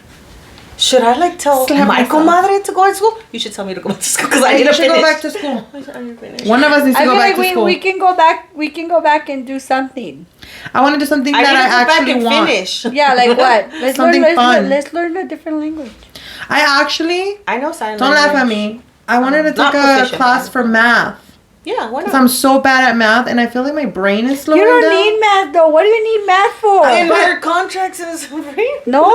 Should I like tell Slap my myself. comadre to go to school? You should tell me to go back to school because I need to should finish. go back to school. I need to finish. One of us needs to I go feel back like to school. we can go back. We can go back and do something. I want to do something I that need to I go back actually and want. finish. Yeah, like what? Something fun. Let's learn a different language. I actually I know sign don't language. laugh at me. I wanted to take Not a proficient, class for math. Yeah, why Because not? I'm so bad at math and I feel like my brain is slowing You don't down. need math though. What do you need math for? In their contracts is free. No,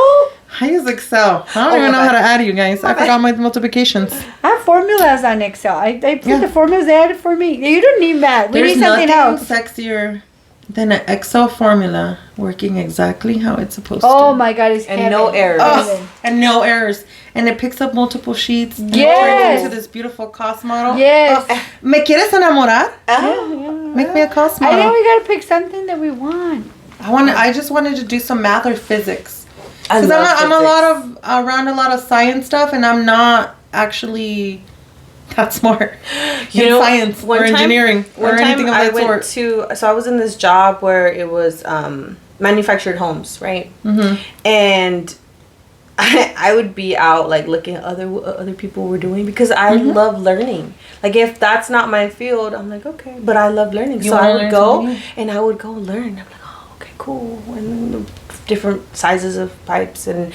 I use Excel. I don't even know how to add you guys. I forgot my multiplications. I have formulas on Excel. I put the formulas they added for me. You don't need math. We There's need something nothing else. sexier than an Excel formula working exactly how it's supposed Oh to. my God, it's And heaven. no errors. Oh, and no errors. And it picks up multiple sheets. And Yes. turns into this beautiful cost model. Yes. Oh, ¿Me quieres enamorar? Oh. Make me a cost I model. think we gotta pick something that we want. I just wanted to do some math or physics. I Because love I'm physics. around a lot of science stuff, and I'm not actually that smart in science or engineering or anything of that sort. So I was in this job where it was manufactured homes, right? Mm-hmm. And I would be out like looking at other people were doing because I Mm-hmm. love learning. Like if that's not my field, I'm like okay, but I love learning. You So wanna I would learn go something new? and I would go learn. I'm like oh okay cool and the different sizes of pipes and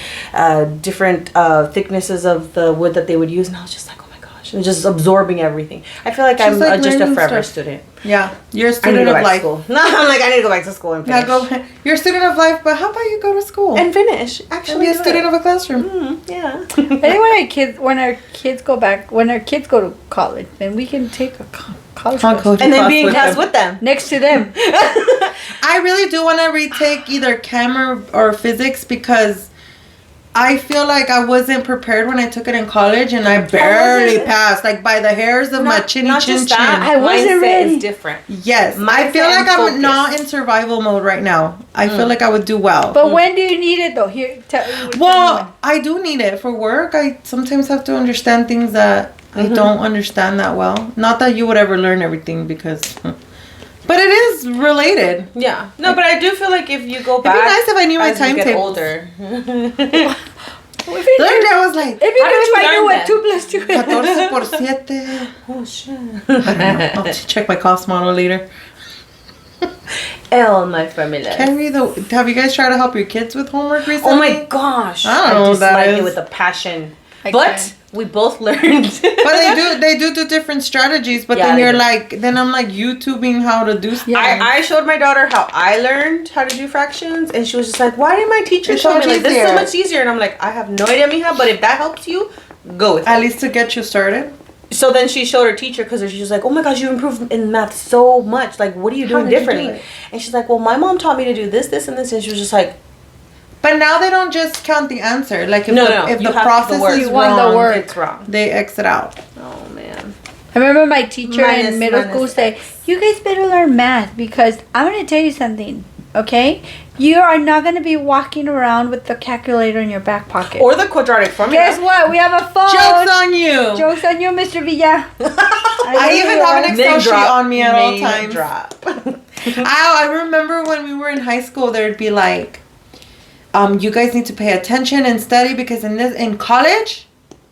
different thicknesses of the wood that they would use, and I was just like oh my gosh, and just absorbing everything. I feel like She's I'm like just a learning forever stuff. student. Yeah, you're a I need to student go of back to life. school. No, I'm like I need to go back to school and finish. Yeah, you're a student of life, but how about you go to school and finish. and Actually, be a student of a classroom? yeah. I think when our kids go to college, then we can take a college class And then be in with class them. with them. next to them. I really do want to retake either chem or physics because I feel like I wasn't prepared when I took it in college, and I barely passed, like by the hairs of my chinny chin chin. I wasn't Mindset ready. is different. Yes, I Mindset feel like and I'm focus. not in survival mode right now. I feel like I would do well. But when do you need it though? Here, tell me Well, I do need it for work. I sometimes have to understand things that I don't understand that well. Not that you would ever learn everything because, but it is related. Yeah. No, but I do feel like if you go It'd be back, nice if I knew my as you get timetables. older. Learned I was like, If you How did you could find out learn what that? 2 plus 2 is. 14 por 7. Oh shit. I don't know. I'll check my cost model later. L, my family. Have you guys tried to help your kids with homework recently? Oh my gosh. I don't know what that dislike is. it with a passion. I But can. we both learned. But they do different strategies. But Yeah, then they you're do. like, then I'm like YouTubing how to do stuff. Yeah. I showed my daughter how I learned how to do fractions, and she was just like, "Why didn't my teacher It's show so me? Like, this is easier. so much easier." And I'm like, "I have no idea, mija, but if that helps you, go with it." At least to get you started. So then she showed her teacher because she was like, "Oh my gosh, you improved in math so much. Like, what are you doing did you do differently?" it? And she's like, "Well, my mom taught me to do this, this, and this." And she was just like, But now they don't just count the answer. Like if No, the, no, if you the have process the work. is You want the wrong, work. "It's wrong." they exit out. Oh man. I remember my teacher Minus- in middle minus school say, X. "You guys better learn math because I'm gonna tell you something. okay, you are not going to be walking around with the calculator in your back pocket. Or the quadratic formula. Guess what? We have a phone. Joke's on you. Joke's on you, Mr. Villa. I even have an Excel sheet on me at all Name times. drop. I remember when we were in high school, there'd be like, you guys need to pay attention and study because in college,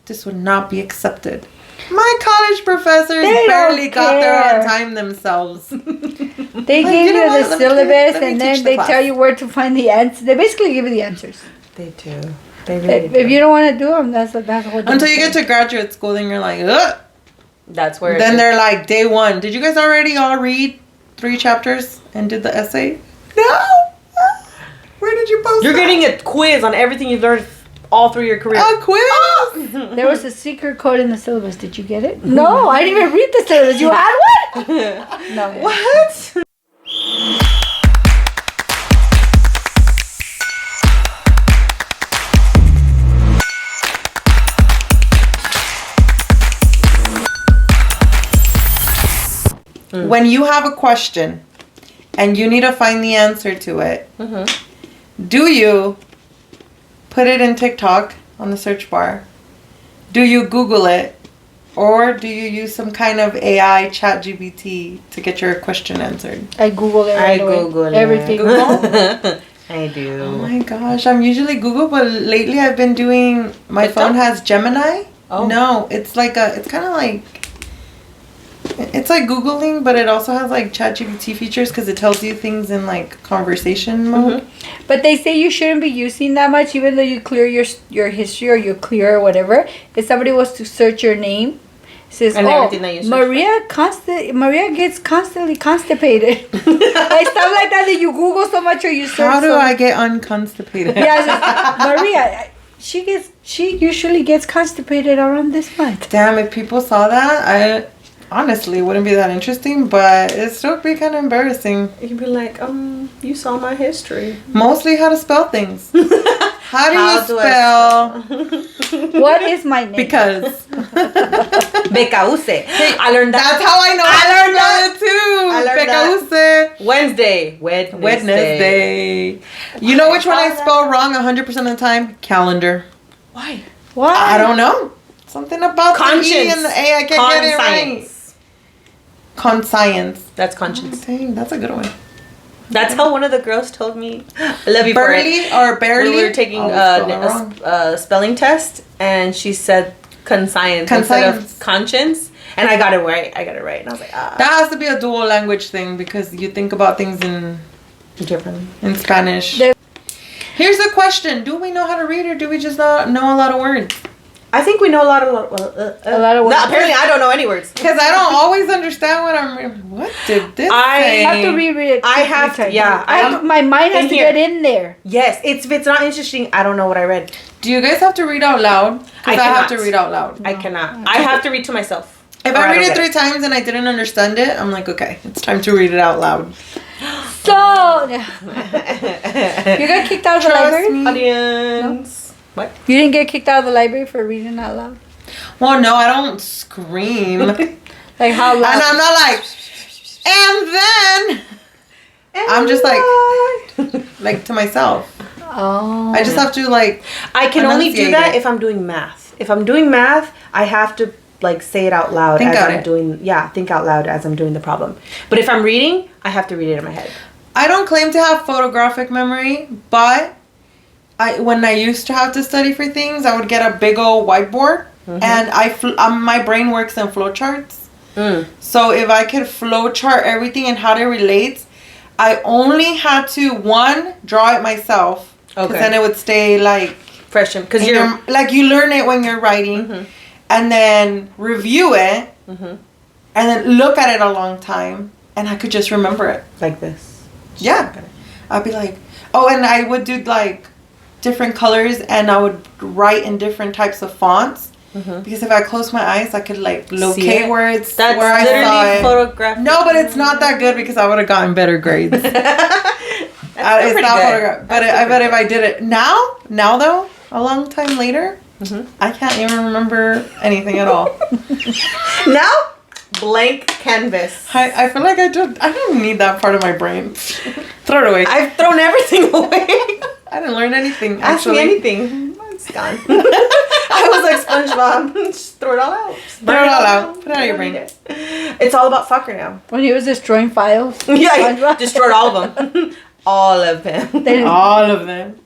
this would not be accepted. My college professors barely got there on time themselves. They give you the syllabus and then they tell you where to find the answers. They basically give you the answers. They do. They really do. If you don't want to do them, that's what Until you get to graduate school, then you're like, ugh. That's where. Then they're like, day one. Did you guys already all read 3 chapters and did the essay? No. Where did you post You're that? getting a quiz on everything you've learned all through your career. A quiz? There was a secret code in the syllabus. Did you get it? No, I didn't even read the syllabus. You had one? No. What? When you have a question and you need to find the answer to it, do you put it in TikTok on the search bar? Do you Google it? Or do you use some kind of AI chat GPT to get your question answered? I Google it. Right away. Google it. Everything. I do. Oh my gosh, I'm usually Google, but lately I've been doing, my TikTok? phone has Gemini. Oh. No, it's like it's kind of like, it's like Googling, but it also has like ChatGPT features because it tells you things in like conversation mode. But they say you shouldn't be using that much, even though you clear your history or you clear or whatever. If somebody was to search your name, it says, And everything that you search Maria gets constantly constipated. Like stuff like that you Google so much or you search. How do so I get unconstipated? Yeah, it says, Maria, she usually gets constipated around this month. Damn, if people saw that, I honestly it wouldn't be that interesting, but it'd still be kind of embarrassing. You can be like, you saw my history. Mostly how to spell things. How do How you do spell? What is my name? Because Because. I learned that. that's how I know. I learned that too. I learned Because. Wednesday. Wednesday. You know which one I spell wrong 100% of the time? Calendar. Why? What? I don't know. Something about Conscience. the E and the A. I can't get it right. Conscience. That's conscience. Dang, that's a good one. That's how one of the girls told me. I love you Burley for it. or barely? We were taking a spelling test, and she said conscience instead of conscience, and I got it right. And I was like, That has to be a dual language thing because you think about things in Spanish. Here's a question: do we know how to read, or do we just not know a lot of words? I think we know a lot of words. No, apparently, I don't know any words because I don't always understand what I'm reading. What did this say? I have to reread it. I have to. Yeah, my mind has to get in there. Yes, if it's not interesting, I don't know what I read. Do you guys have to read out loud? Because I have to read out loud. I cannot. I have to read to myself. If I read it 3 times and I didn't understand it, I'm like, okay, it's time to read it out loud. So, you got kicked out of the library? Audience. No? What? You didn't get kicked out of the library for reading out loud? Well, no, I don't scream. Like how loud? And I'm not like, and then I'm just like to myself. Oh. I just have to like. I can only do that if I'm doing math. If I'm doing math, I have to like say it out loud think out loud as I'm doing the problem. But if I'm reading, I have to read it in my head. I don't claim to have photographic memory, but when I used to have to study for things, I would get a big old whiteboard, and my brain works in flowcharts. So if I could flowchart everything and how it relates, I only had to draw it myself, because then it would stay like fresh, because you're like you learn it when you're writing, and then review it, and then look at it a long time, and I could just remember it like this. Yeah, I'd be like, and I would do like different colors, and I would write in different types of fonts, because if I close my eyes, I could like locate words That's where I saw it. Photographic. No, but it's not that good because I would have gotten better grades. It's not photographic, but I bet if I did it now though, a long time later, I can't even remember anything at all. Now? blank canvas. I feel like I don't need that part of my brain. Throw it away. I've thrown everything away. I didn't learn anything. Ask me anything. It's gone. I was like SpongeBob. Just throw it all out. Throw it all out. Put it out of your brain. It's all about soccer now. When he was destroying files. Yeah, he destroyed all of them. All of them. All of them.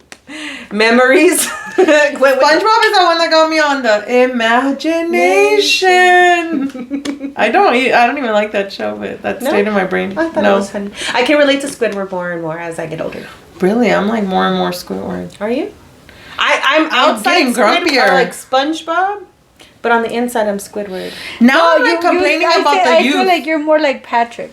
Memories. SpongeBob is the one that got me on the imagination. I don't even like that show, but that stayed in my brain. I thought it was funny. I can relate to Squidward more and more as I get older. Really? I'm like more and more Squidward. Are you? I'm outside getting grumpier. like SpongeBob, but on the inside I'm Squidward. Now I'm like complaining about the youth. I feel like you're more like Patrick.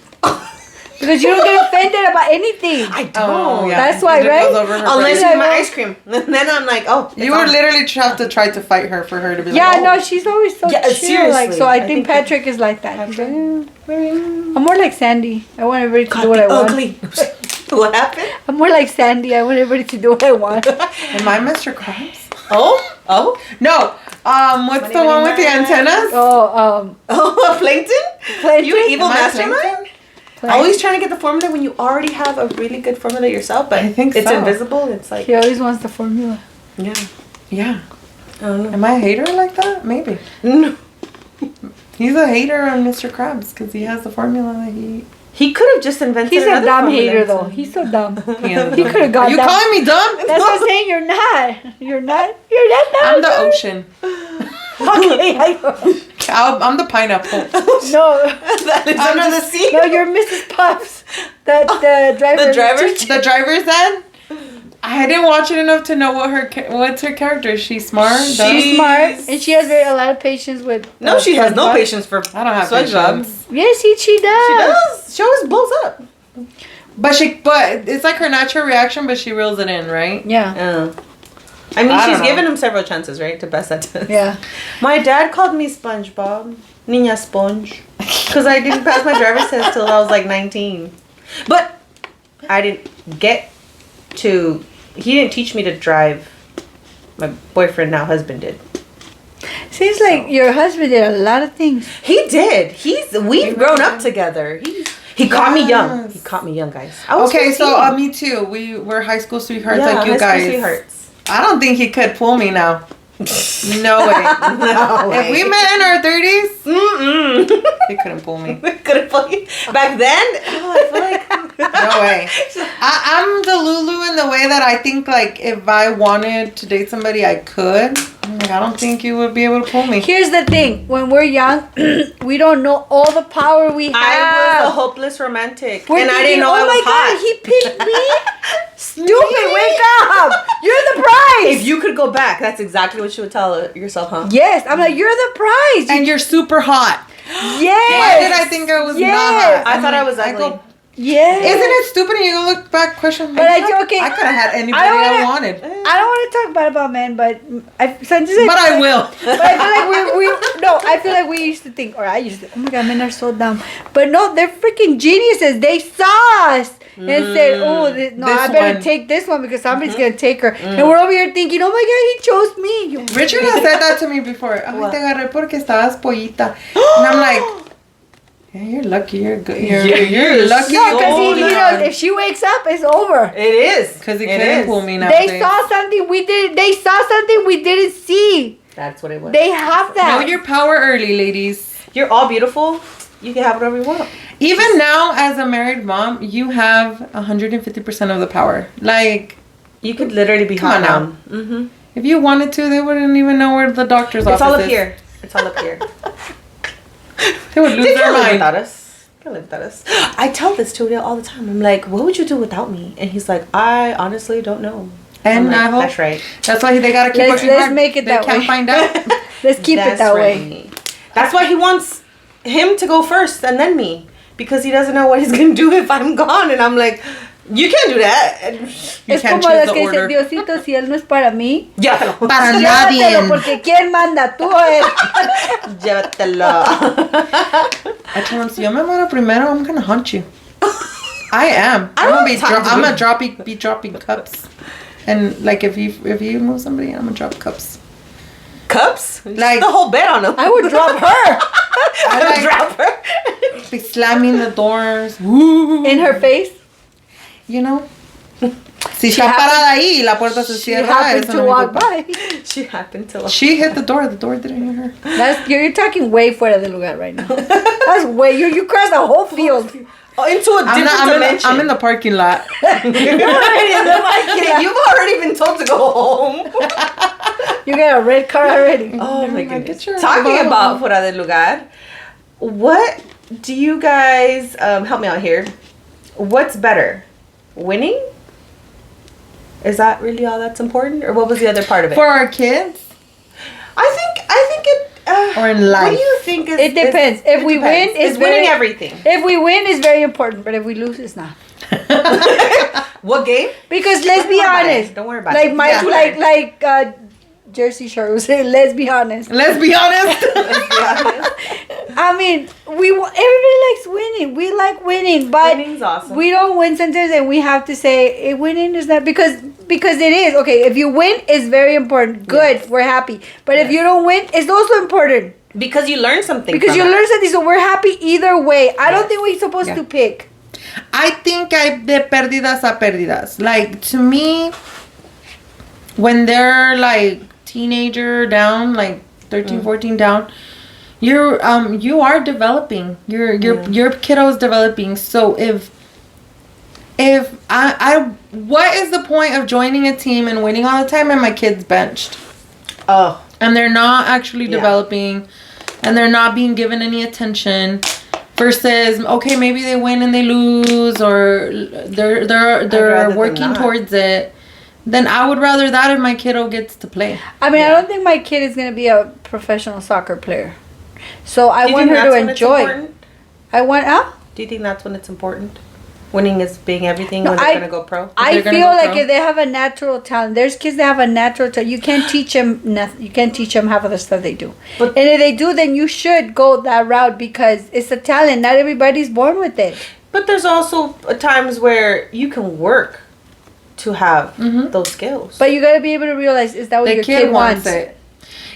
Because you don't get offended about anything. I don't. Oh, yeah. That's why, right? Unless you eat my ice cream. Then I'm like, oh. You would literally have to try to fight her for her to be like, yeah, no, she's always so chill. Seriously. Like, so I think Patrick is like that. He's like, I'm more like Sandy. I want everybody to do what I want. Ugly. What happened? I'm more like Sandy. I want everybody to do what I want. Am I Mr. Krabs? Oh? No. What's the one with the antennas? Oh, Plankton? You evil Am I mastermind? Plankton? Always trying to get the formula when you already have a really good formula yourself, but I think it's so. invisible. It's like he always wants the formula. yeah. Yeah. I don't know. Am I a hater like that? Maybe. No. He's a hater on Mr. Krabs because he has the formula that He could have just invented. He's a another dumb formula, hater, so- though. He's so dumb. he He could have got Are you that. calling me dumb? That's what I'm saying. You're not. You're not. You're not dumb. I'm the ocean. Okay, I'm the pineapple. no. That is under the sea. No, you're Mrs. Puffs. The driver. The driver. The driver's then? I didn't watch it enough to know what's her character. Is she smart? She's smart, and she has a lot of patience with. No, she has no SpongeBob. patience for I don't have SpongeBob. patience. Yes, she does. She does. She always blows up. But it's like her natural reaction, but she reels it in, right? Yeah. I mean, I don't she's know. given him several chances, right, to pass that test. Yeah. My dad called me SpongeBob, Niña Sponge, because I didn't pass my driver's test till I was like 19. But I didn't get to. He didn't teach me to drive. My boyfriend, now husband, did. Seems like your husband did a lot of things. He did. We've grown up together. He caught me young. He caught me young, guys. I was Okay, 15. so me too. We're high school sweethearts like you high school guys. sweethearts. I don't think he could pull me now. No way. No way. If we met in our 30s, he couldn't pull me. Couldn't fucking back then. Oh, I feel like No way. I'm the Lulu in the way that I think like if I wanted to date somebody, I could. I'm like, I don't think you would be able to pull me. Here's the thing: when we're young, we don't know all the power we have. I was a hopeless romantic, We're and I thinking, didn't know oh I was my hot. God, he picked me. Stupid! Wake up! You're the prize. If you could go back, that's exactly what you would tell yourself, huh? Yes, I'm like, you're the prize. And you're super hot. Yes. Why did I think I was not hot? I thought I was ugly. Yes. Isn't it stupid? And you look back, question. But okay. I could have had anybody I wanted. I don't want to talk bad about men, but I will. But I feel like we used to think, or I used to. Oh my God, men are so dumb. But no, they're freaking geniuses. They saw us and said, "Oh, I better take this one because somebody's gonna take her." And we're over here thinking, "Oh my God, he chose me." Richard has said that to me before. Ay, te agarré porque estabas pollita. And I'm like, yeah, you're lucky. You're good. You're lucky. No, because if she wakes up, it's over. It is. Because he couldn't pull me now. They saw something we did. They saw something we didn't see. That's what it was. They have that. Know your power early, ladies. You're all beautiful. You can have whatever you want. Even now, as a married mom, you have 150% of the power. Like, you could literally be come on now. Mm-hmm. If you wanted to, they wouldn't even know where the doctor's office is. It's all up here. It's all up here. They would lose They their can't live mind. without us. Can't live without us. I tell this to Odell all the time. I'm like, what would you do without me? And he's like, I honestly don't know. And like, I hope that's right. That's why they gotta keep working Let's hard. make it that They way. can't find out. Let's keep it that way. That's why he wants him to go first and then me. Because he doesn't know what he's going to do if I'm gone. And I'm like, you can't do that. You Es can't como choose las the que order. dicen, Diosito, si él no es para mí, Llévatelo. Para llévatelo, nadie. porque ¿quién manda? Tú o él. Llévatelo. I told him, si yo me muero primero, I'm gonna hunt you. I am. I'm gonna be dropping cups. And like if you move somebody, I'm gonna drop cups. Cups? Like the whole bed on him. I would drop her. I would drop her. be slamming the doors. Woo. In her face. You know? Si está parada ahí y la puerta se She cierra. happened eso to no me walk culpa. by. She happened to. She hit the door didn't hear her. You're talking way fuera de lugar right now. That's way you crossed the whole field. Oh, into a different dimension. I'm in the parking lot. You've already been told to go home. You got a red car already. Oh my goodness. Sure. Talking about fuera de lugar, what do you guys help me out here? What's better, winning? Is that really all that's important, or what was the other part of it? For our kids? I think it. Or in life? What do you think is? It depends. If we win, it's winning everything. If we win, it's very important. But if we lose, it's not. What game? Because let's be honest. Don't worry about like it. My like Jersey Shore was saying, let's be honest. Let's be honest. I mean, everybody likes winning. We like winning, but Winning's awesome. we don't win sometimes, and we have to say winning is not because it is okay. If you win, it's very important. Good, Yes. we're happy. But if you don't win, it's also important Because you learn something. because you learn something. So we're happy either way. I don't think we're supposed Yeah. to pick. I think I de pérdidas a pérdidas. Like, to me, when they're like teenager down, like 13, 14 down, you are developing. Your kiddo is developing. So if I what is the point of joining a team and winning all the time and my kid's benched? Oh. And they're not actually developing, and they're not being given any attention. Versus, okay, maybe they win and they lose, or they're working towards it. Then I would rather that if my kiddo gets to play. I mean, I don't think my kid is gonna be a professional soccer player, so I want her to enjoy. I want Do you think that's when it's important? Winning is being everything No, when they're gonna go pro. I feel like if they have a natural talent, there's kids that have a natural talent. You can't teach them nothing. You can't teach them half of the stuff they do. But- and if they do, then you should go that route because it's a talent. Not everybody's born with it. But there's also times where you can work to have those skills. But you got to be able to realize, is that what The your kid wants? it.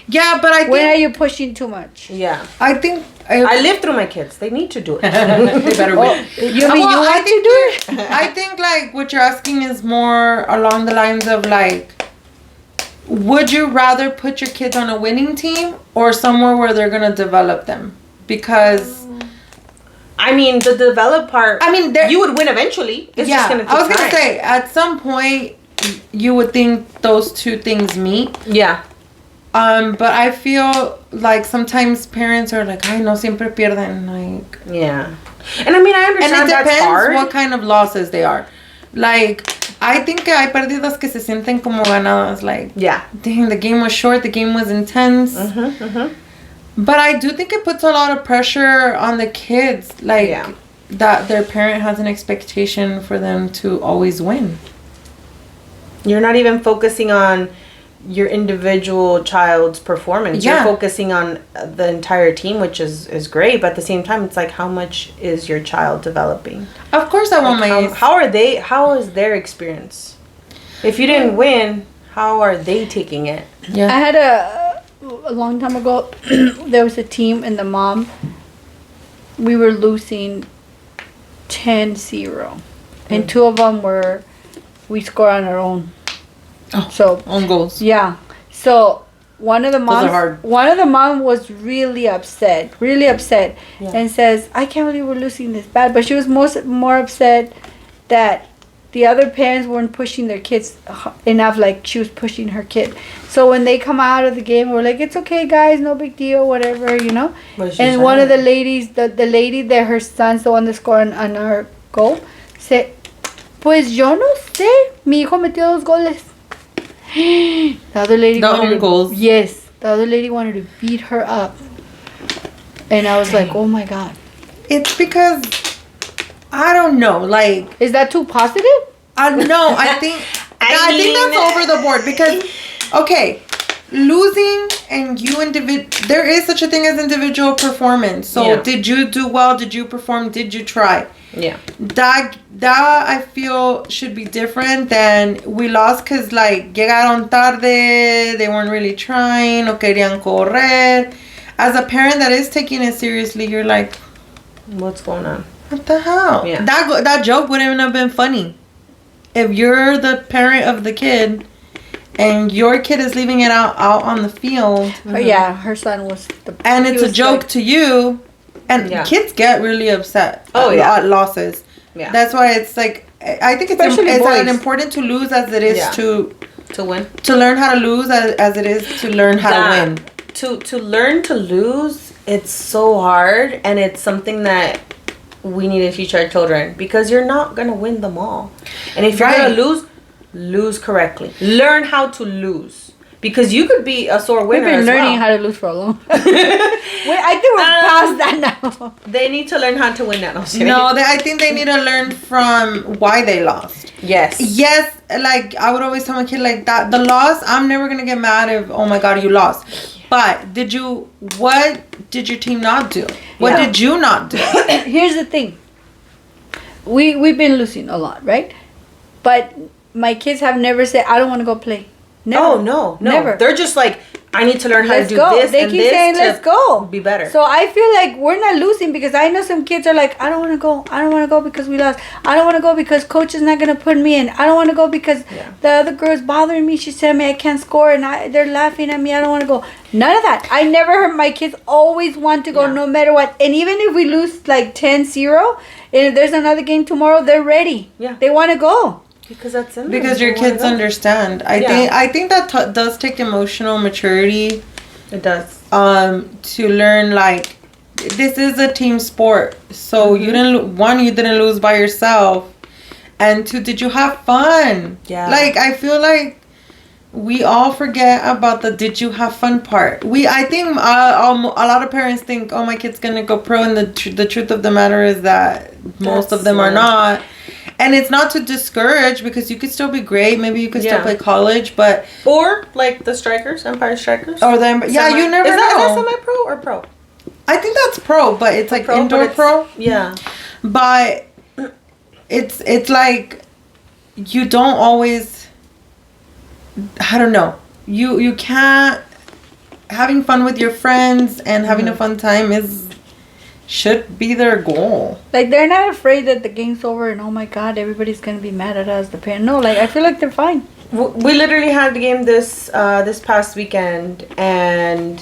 Yeah, but I think... When are you pushing too much? Yeah. I think... I live through my kids. They need to do it. They better win. You mean you want to do it? I think, like, what you're asking is more along the lines of, like, would you rather put your kids on a winning team or somewhere where they're going to develop them? Because... I mean, the develop part. I mean, you would win eventually. It's just gonna take I was time. gonna say at some point you would think those two things meet. Yeah. But I feel like sometimes parents are like, "Ay, no, siempre pierden." Like, yeah. And I mean, I understand and it that's depends hard. what kind of losses they are. Like, I think que hay pérdidas que se sienten como ganadas. Like, yeah. dang, the game was short, the game was intense. But I do think it puts a lot of pressure on the kids, like that their parent has an expectation for them to always win. You're not even focusing on your individual child's performance. Yeah. You're focusing on the entire team, which is great. But at the same time, it's like, how much is your child developing? Of course, I want my... How is their experience? If you didn't win, how are they taking it? Yeah. I had a long time ago, there was a team and the mom, we were losing 10-0. And two of them we score on our own. Oh, so own goals. Yeah. So one of the Those are moms, hard. was really upset, and says, "I can't believe we're losing this bad." But she was more upset that the other parents weren't pushing their kids enough, like she was pushing her kid. So when they come out of the game, we're like, "It's okay, guys, no big deal, whatever, you know." And one of the ladies, the lady that her son's the one that scored on our goal, said, "Pues yo no sé, mi hijo metió 2 goles." The other lady own goals. Yes, the other lady wanted to beat her up, and I was like, "Oh my god!" It's because I don't know. Like, is that too positive? No, I think I think that's over the board because okay, losing and there is such a thing as individual performance. So did you do well? Did you perform? Did you try? Yeah. That I feel should be different than we lost because like llegaron tarde, they weren't really trying, no querían correr. As a parent that is taking it seriously, you're like, What's going on? What the hell? Yeah. That joke wouldn't have been funny. If you're the parent of the kid and your kid is leaving it out on the field. Yeah, her son was and it's a joke to you. And kids get really upset at losses. Yeah. That's why it's like, I think it's as important to lose as it is to win. To learn how to lose as it is to learn how to win. To learn to lose, it's so hard, and it's something that we need to teach our children, because you're not going to win them all. And if you're going to lose correctly. Learn how to lose. Because you could be a sore winner. We've been learning how to lose for a long time. I think we're past that now. They need to learn how to win now. I think they need to learn from why they lost. Yes. Yes, like I would always tell my kid like that. The loss, I'm never going to get mad if, oh my God, you lost. But what did your team not do? What did you not do? Here's the thing. We've been losing a lot, right? But my kids have never said, I don't want to go play. Never. Oh, no. Never. They're just like, I need to learn how to do this. They keep saying, let's go. Be better. So I feel like we're not losing, because I know some kids are like, I don't want to go. I don't want to go because we lost. I don't want to go because coach is not going to put me in. I don't want to go because the other girl's bothering me. She said me I can't score and they're laughing at me. I don't want to go. None of that. I never heard my kids always want to go no matter what. And even if we lose like 10-0, and if there's another game tomorrow, they're ready. Yeah. They want to go. Because that's it. Because your kids understand. I think that does take emotional maturity. It does. To learn, like, this is a team sport. So you didn't lose by yourself, and two, did you have fun? Yeah. Like, I feel like we all forget about the did you have fun part. I think a lot of parents think, oh, my kid's gonna go pro, and the truth of the matter is that most of them are not. And it's not to discourage, because you could still be great. Maybe you could still play college, but... Or, like, the Strikers, Empire Strikers. Or the Empire... Yeah, you never know. Is that semi-pro or pro? I think that's pro, but it's like indoor pro. Yeah. But it's like, you don't always... I don't know. You can't... Having fun with your friends and having a fun time should be their goal. Like, they're not afraid that the game's over and, oh my God, everybody's gonna be mad at us, the parent. No, like, I feel like they're fine. We literally had the game this past weekend, and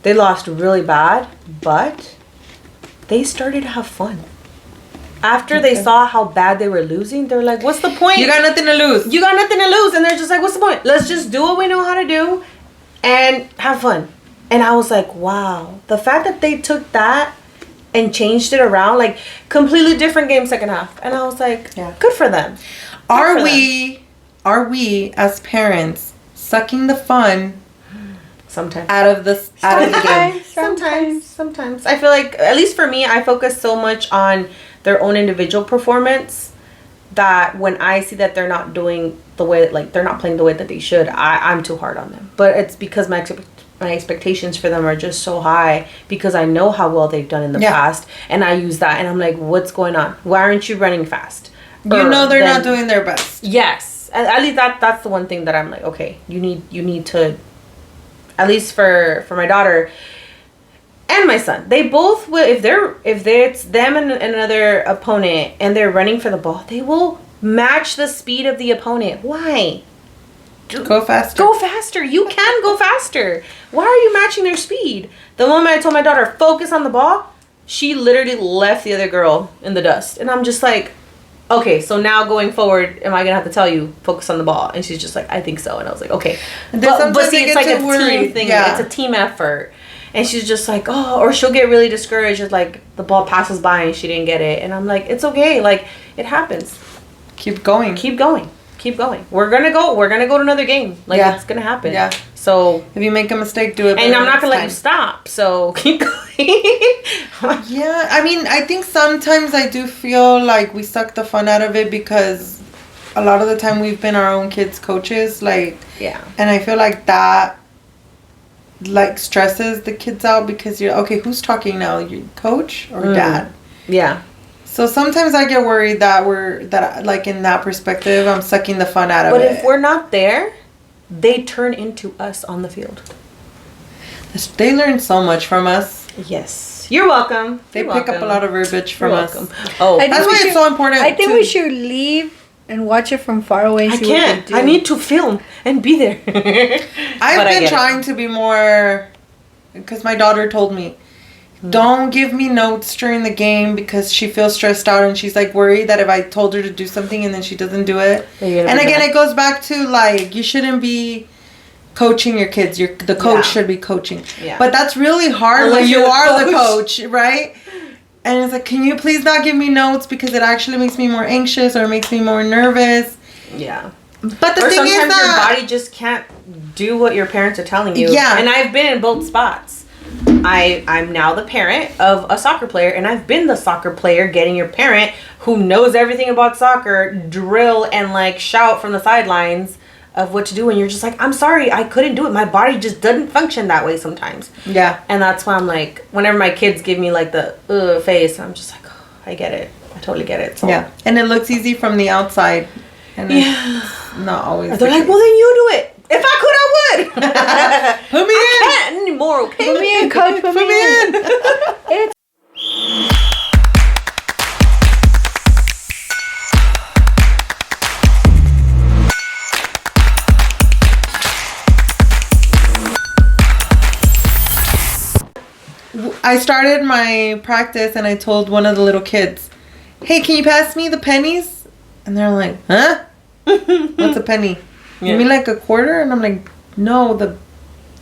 they lost really bad, but they started to have fun. After they saw how bad they were losing, they're like, what's the point? You got nothing to lose. You got nothing to lose. And they're just like, what's the point? Let's just do what we know how to do and have fun. And I was like, wow. The fact that they took that and changed it around, like, completely different game second half. And I was like, good for them. Are we as parents sucking the fun sometimes out of the game? Sometimes. I feel like, at least for me, I focus so much on their own individual performance that when I see that they're not doing the way, like, they're not playing the way that they should, I'm too hard on them. But it's because my expectations for them are just so high, because I know how well they've done in the past, and I use that, and I'm like, what's going on? Why aren't you running fast? You know they're not doing their best. Yes. At least that's the one thing that I'm like, okay, you need to, at least for my daughter and my son, they both will, if it's them and another opponent and they're running for the ball, they will match the speed of the opponent. Why? Go faster. Go faster. You can go faster. Why are you matching their speed? The moment I told my daughter, focus on the ball, she literally left the other girl in the dust. And I'm just like, okay, so now going forward, am I going to have to tell you, focus on the ball? And she's just like, I think so. And I was like, okay. But see, it's like a team thing. Yeah. It's a team effort. And she's just like, oh, or she'll get really discouraged if, like, the ball passes by and she didn't get it. And I'm like, it's okay. Like, it happens. Keep going. We're gonna go to another game. Like, it's gonna happen. Yeah. So if you make a mistake, do it. And I'm not gonna let you stop. So keep going. Yeah, I mean, I think sometimes I do feel like we suck the fun out of it, because a lot of the time we've been our own kids' coaches. Like, and I feel like that, like, stresses the kids out, because you're okay. Who's talking now? Your coach or dad? Yeah. So sometimes I get worried that like, in that perspective, I'm sucking the fun out of it. But if we're not there, they turn into us on the field. They learn so much from us. Yes. You're welcome. They pick up a lot of verbiage from us. Oh, that's why it's so important. I think we should leave and watch it from far away. And I see can't. What they do. I need to film and be there. I've been trying to be more, because my daughter told me, don't give me notes during the game because she feels stressed out and she's like worried that if I told her to do something and then she doesn't do it. And again, it goes back to like, you shouldn't be coaching your kids. The coach should be coaching. Yeah. But that's really hard when you are the coach, right? And it's like, can you please not give me notes because it actually makes me more anxious or makes me more nervous. Yeah. But the thing is sometimes that your body just can't do what your parents are telling you. Yeah. And I've been in both spots. I'm now the parent of a soccer player, and I've been the soccer player getting your parent who knows everything about soccer drill and like shout from the sidelines of what to do, and you're just like, I'm sorry, I couldn't do it. My body just doesn't function that way sometimes. Yeah. And that's why I'm like, whenever my kids give me like the face, I'm just like, oh, I get it. I totally get it. So. Yeah. And it looks easy from the outside. And it's not always. They're like, well, then you do it. If I could, I would. Put me in. I can't anymore, okay? Put me in, coach. Put me in. It's I started my practice and I told one of the little kids, hey, can you pass me the pennies? And they're like, huh? What's a penny? You mean like a quarter? And I'm like, no, the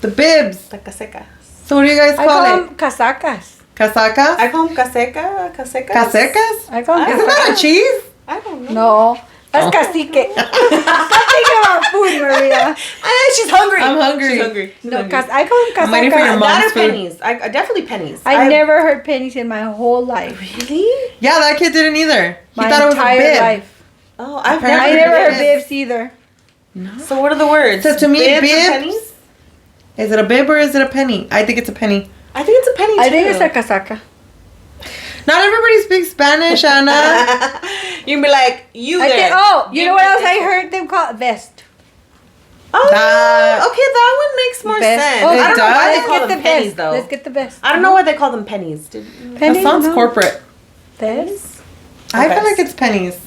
bibs. The casecas. So what do you guys call I call it? them casacas. Casacas? I call them casecas. Casecas? I call them Isn't that a cheese? I don't know. No. That's cacique. Stop thinking about food, Maria. She's hungry. I'm hungry. She's hungry. No, I call them I'm waiting for your casacas. mom's That or food. pennies. I definitely pennies. I never heard pennies in my whole life. Really? Yeah, that kid didn't either. He My thought it was a entire bib. life. Oh, I've I never heard bibs either. No. So what are the words? So to me, Bibs or bibs. pennies? Is it a bib or is it a penny? I think it's a penny. I think it's a penny too. I think it's a casaca. Not everybody speaks Spanish, Anna. You'd be like, you I there. think, you know what else I heard them call? Vest. Oh, okay, that one makes more Vest. sense. Oh, I don't know why does? they call them pennies vest. though. Let's get the vest. I don't know why they call them pennies. That Pennies? sounds No. corporate. Vest? I feel Vest. like it's pennies.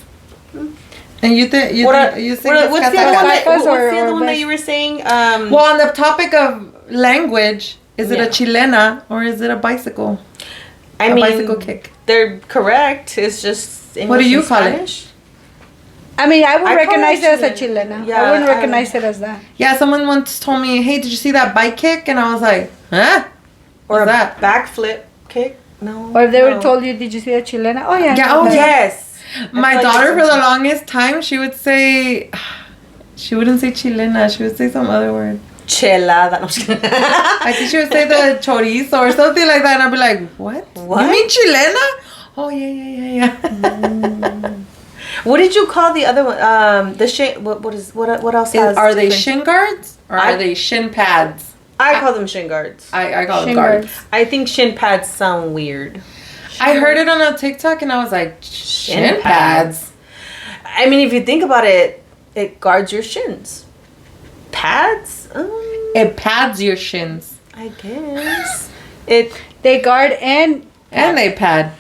And you think What's the it's other one casacas? or that you were saying? Well, on the topic of language, is it a chilena or is it a bicycle? I a mean, bicycle kick. They're correct. It's just English What do you and call Spanish. it? I mean, I would I call recognize it it as a chilena. chilena. Yeah, I wouldn't recognize it as that. Yeah, someone once told me, hey, did you see that bike kick? And I was like, huh? Or What's a that? backflip kick? No. Or if they no. would told you, did you see a chilena? Oh, yeah. Yeah, oh, yeah. Yes. My feel like daughter, it's for the something- longest time, she would say, she wouldn't say chilena. She would say some other word. Chelada. No, I'm just kidding. I think she would say the chorizo or something like that. And I'd be like, what? What? You mean chilena? Oh, yeah. What did you call the other one? The shin. What else has? Are they different- shin guards or are they shin pads? I call them shin guards. I call them Shin guards. guards. I think shin pads sound weird. I heard it on a TikTok and I was like, shin pads? I mean, if you think about it, it guards your shins. Pads? It pads your shins. I guess. They guard and they pad.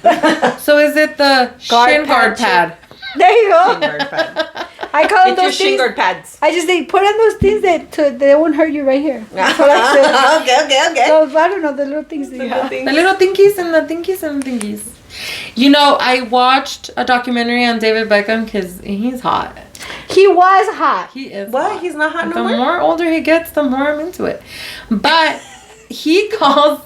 So is it the shin guard pad? there you go. Shin guard pad. I call them It's your those shin things. guard pads. I just say put on those things that they won't hurt you right here. That's what I said. Okay. Those, I don't know, the little things that you have. The little thinkies and the thinkies and the thinkies. You know, I watched a documentary on David Beckham because he's hot. He was hot. He is What? hot. He's not hot The no more? more older he gets, the more I'm into it. But he calls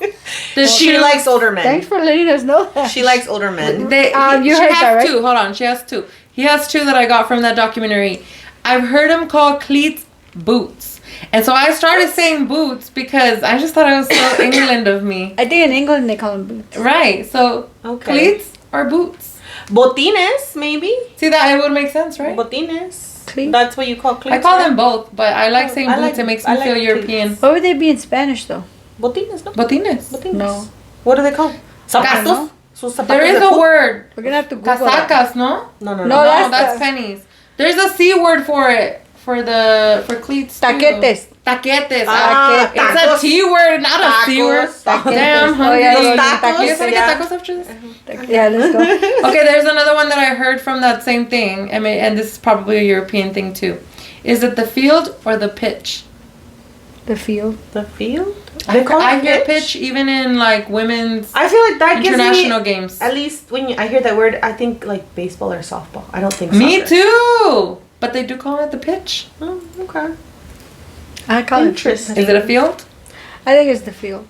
the She shoes- likes older men. Thanks for letting us know that. She likes older men. you she heard has that, right? two. Hold on, she has two. He has two that I got from that documentary. I've heard him call cleats boots. And so I started saying boots because I just thought it was so England of me. I think in England they call them boots. Right, so cleats or boots? Botines, maybe? See, that it would make sense, right? Botines. Cleats? That's what you call cleats. I call right? them both, but I like saying I boots. like- It makes I me like feel cleats. European. What would they be in Spanish though? Botines, no? Botines. Botines. No. What are they called? Zapatos? Sus zapatos There is de a foot? word. We're gonna have to Google that. Casacas, no? No. No, No, that's that's the- pennies. There's a C word for it. For cleats too. Taquetes. Taquetes. It's tacos. a T word, not a C word. Damn, hungry. Los tacos. You guys want to Yeah. get tacos after this? Yeah, let's go. Okay, there's another one that I heard from that same thing, and this is probably a European thing too. Is it the field or the pitch? The field. The field? I hear pitch even in like women's I feel like that international gives me, games. At least when I hear that word, I think like baseball or softball. I don't think Me soccer. too. But they do call it the pitch. Oh, okay. I call Interesting. Is it a field? I think it's the field.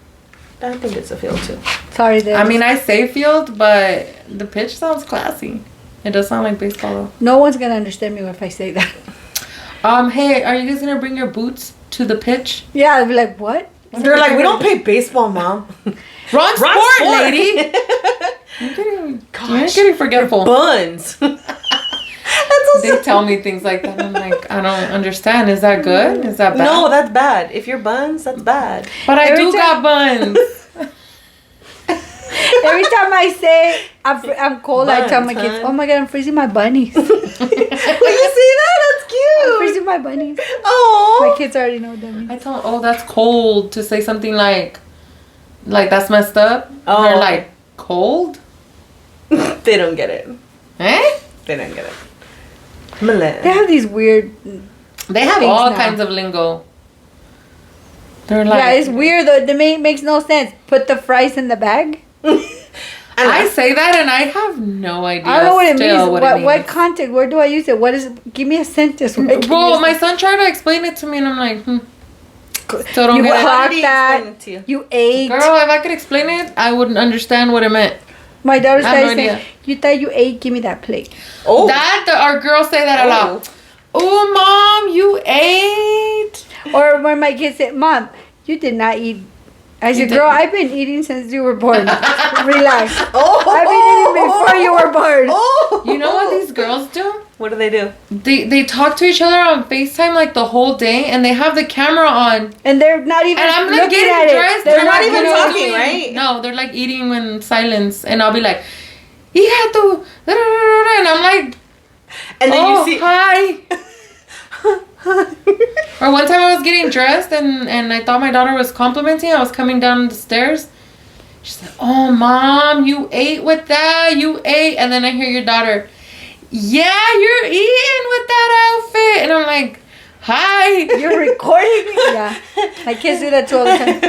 I think it's a field too. Sorry, there. I mean, I say field, but the pitch sounds classy. It does sound like baseball though. No one's gonna understand me if I say that. Hey, are you guys gonna bring your boots to the pitch? Yeah, I'd be like, what? They're like, we don't play baseball, Mom. Wrong sport, sport. lady. You're getting forgetful. Buns. They tell me things like that. I'm like, I don't understand. Is that good? Is that bad? No, that's bad. If you're buns, that's bad. But I Every do got buns. Every time I say I'm cold, I tell my Buns, kids, huh? oh my god, I'm freezing my bunnies. Will you see that? That's I'm cute. freezing my bunnies. Oh. My kids already know what that means. I tell them, oh, that's cold. To say something like that's messed up. Oh. They're like, cold? They don't get it. Eh? They don't get it. I'm gonna let They have these weird. They have Things all now. kinds of lingo. They're like, Yeah, it's weird though. It makes no sense. Put the fries in the bag. I say that and I have no idea. I don't know what it still means. What context? Where do I use it? What is it? Give me a sentence. Where I can Well, use my it. son tried to explain it to me and I'm like, Still don't You get it. How clocked did he that. explain it to you? You ate. Girl, if I could explain it, I wouldn't understand what it meant. My daughter I have no started saying, idea. "You thought you ate? Give me that plate." Oh. Our girls say that a lot. Oh, Mom, you ate. Or when my kids say, "Mom, you did not eat." I said, You "Girl, didn't. I've been eating since you were born. Relax. Oh. I've been eating before you were born." Oh. You know what these girls do? What do they do? They talk to each other on FaceTime like the whole day and they have the camera on. And they're not even And I'm like looking at getting it. dressed. They're not not even even talking, right? No, they're like eating in silence. And I'll be like, hija tu. And I'm like, And then oh, you see. hi. Or one time I was getting dressed and I thought my daughter was complimenting. I was coming down the stairs. She said, oh, Mom, you ate with that. You ate. And then I hear your daughter, yeah, you're eating with that outfit. And I'm like, hi. You're recording me? Yeah. My kids do that too all the time.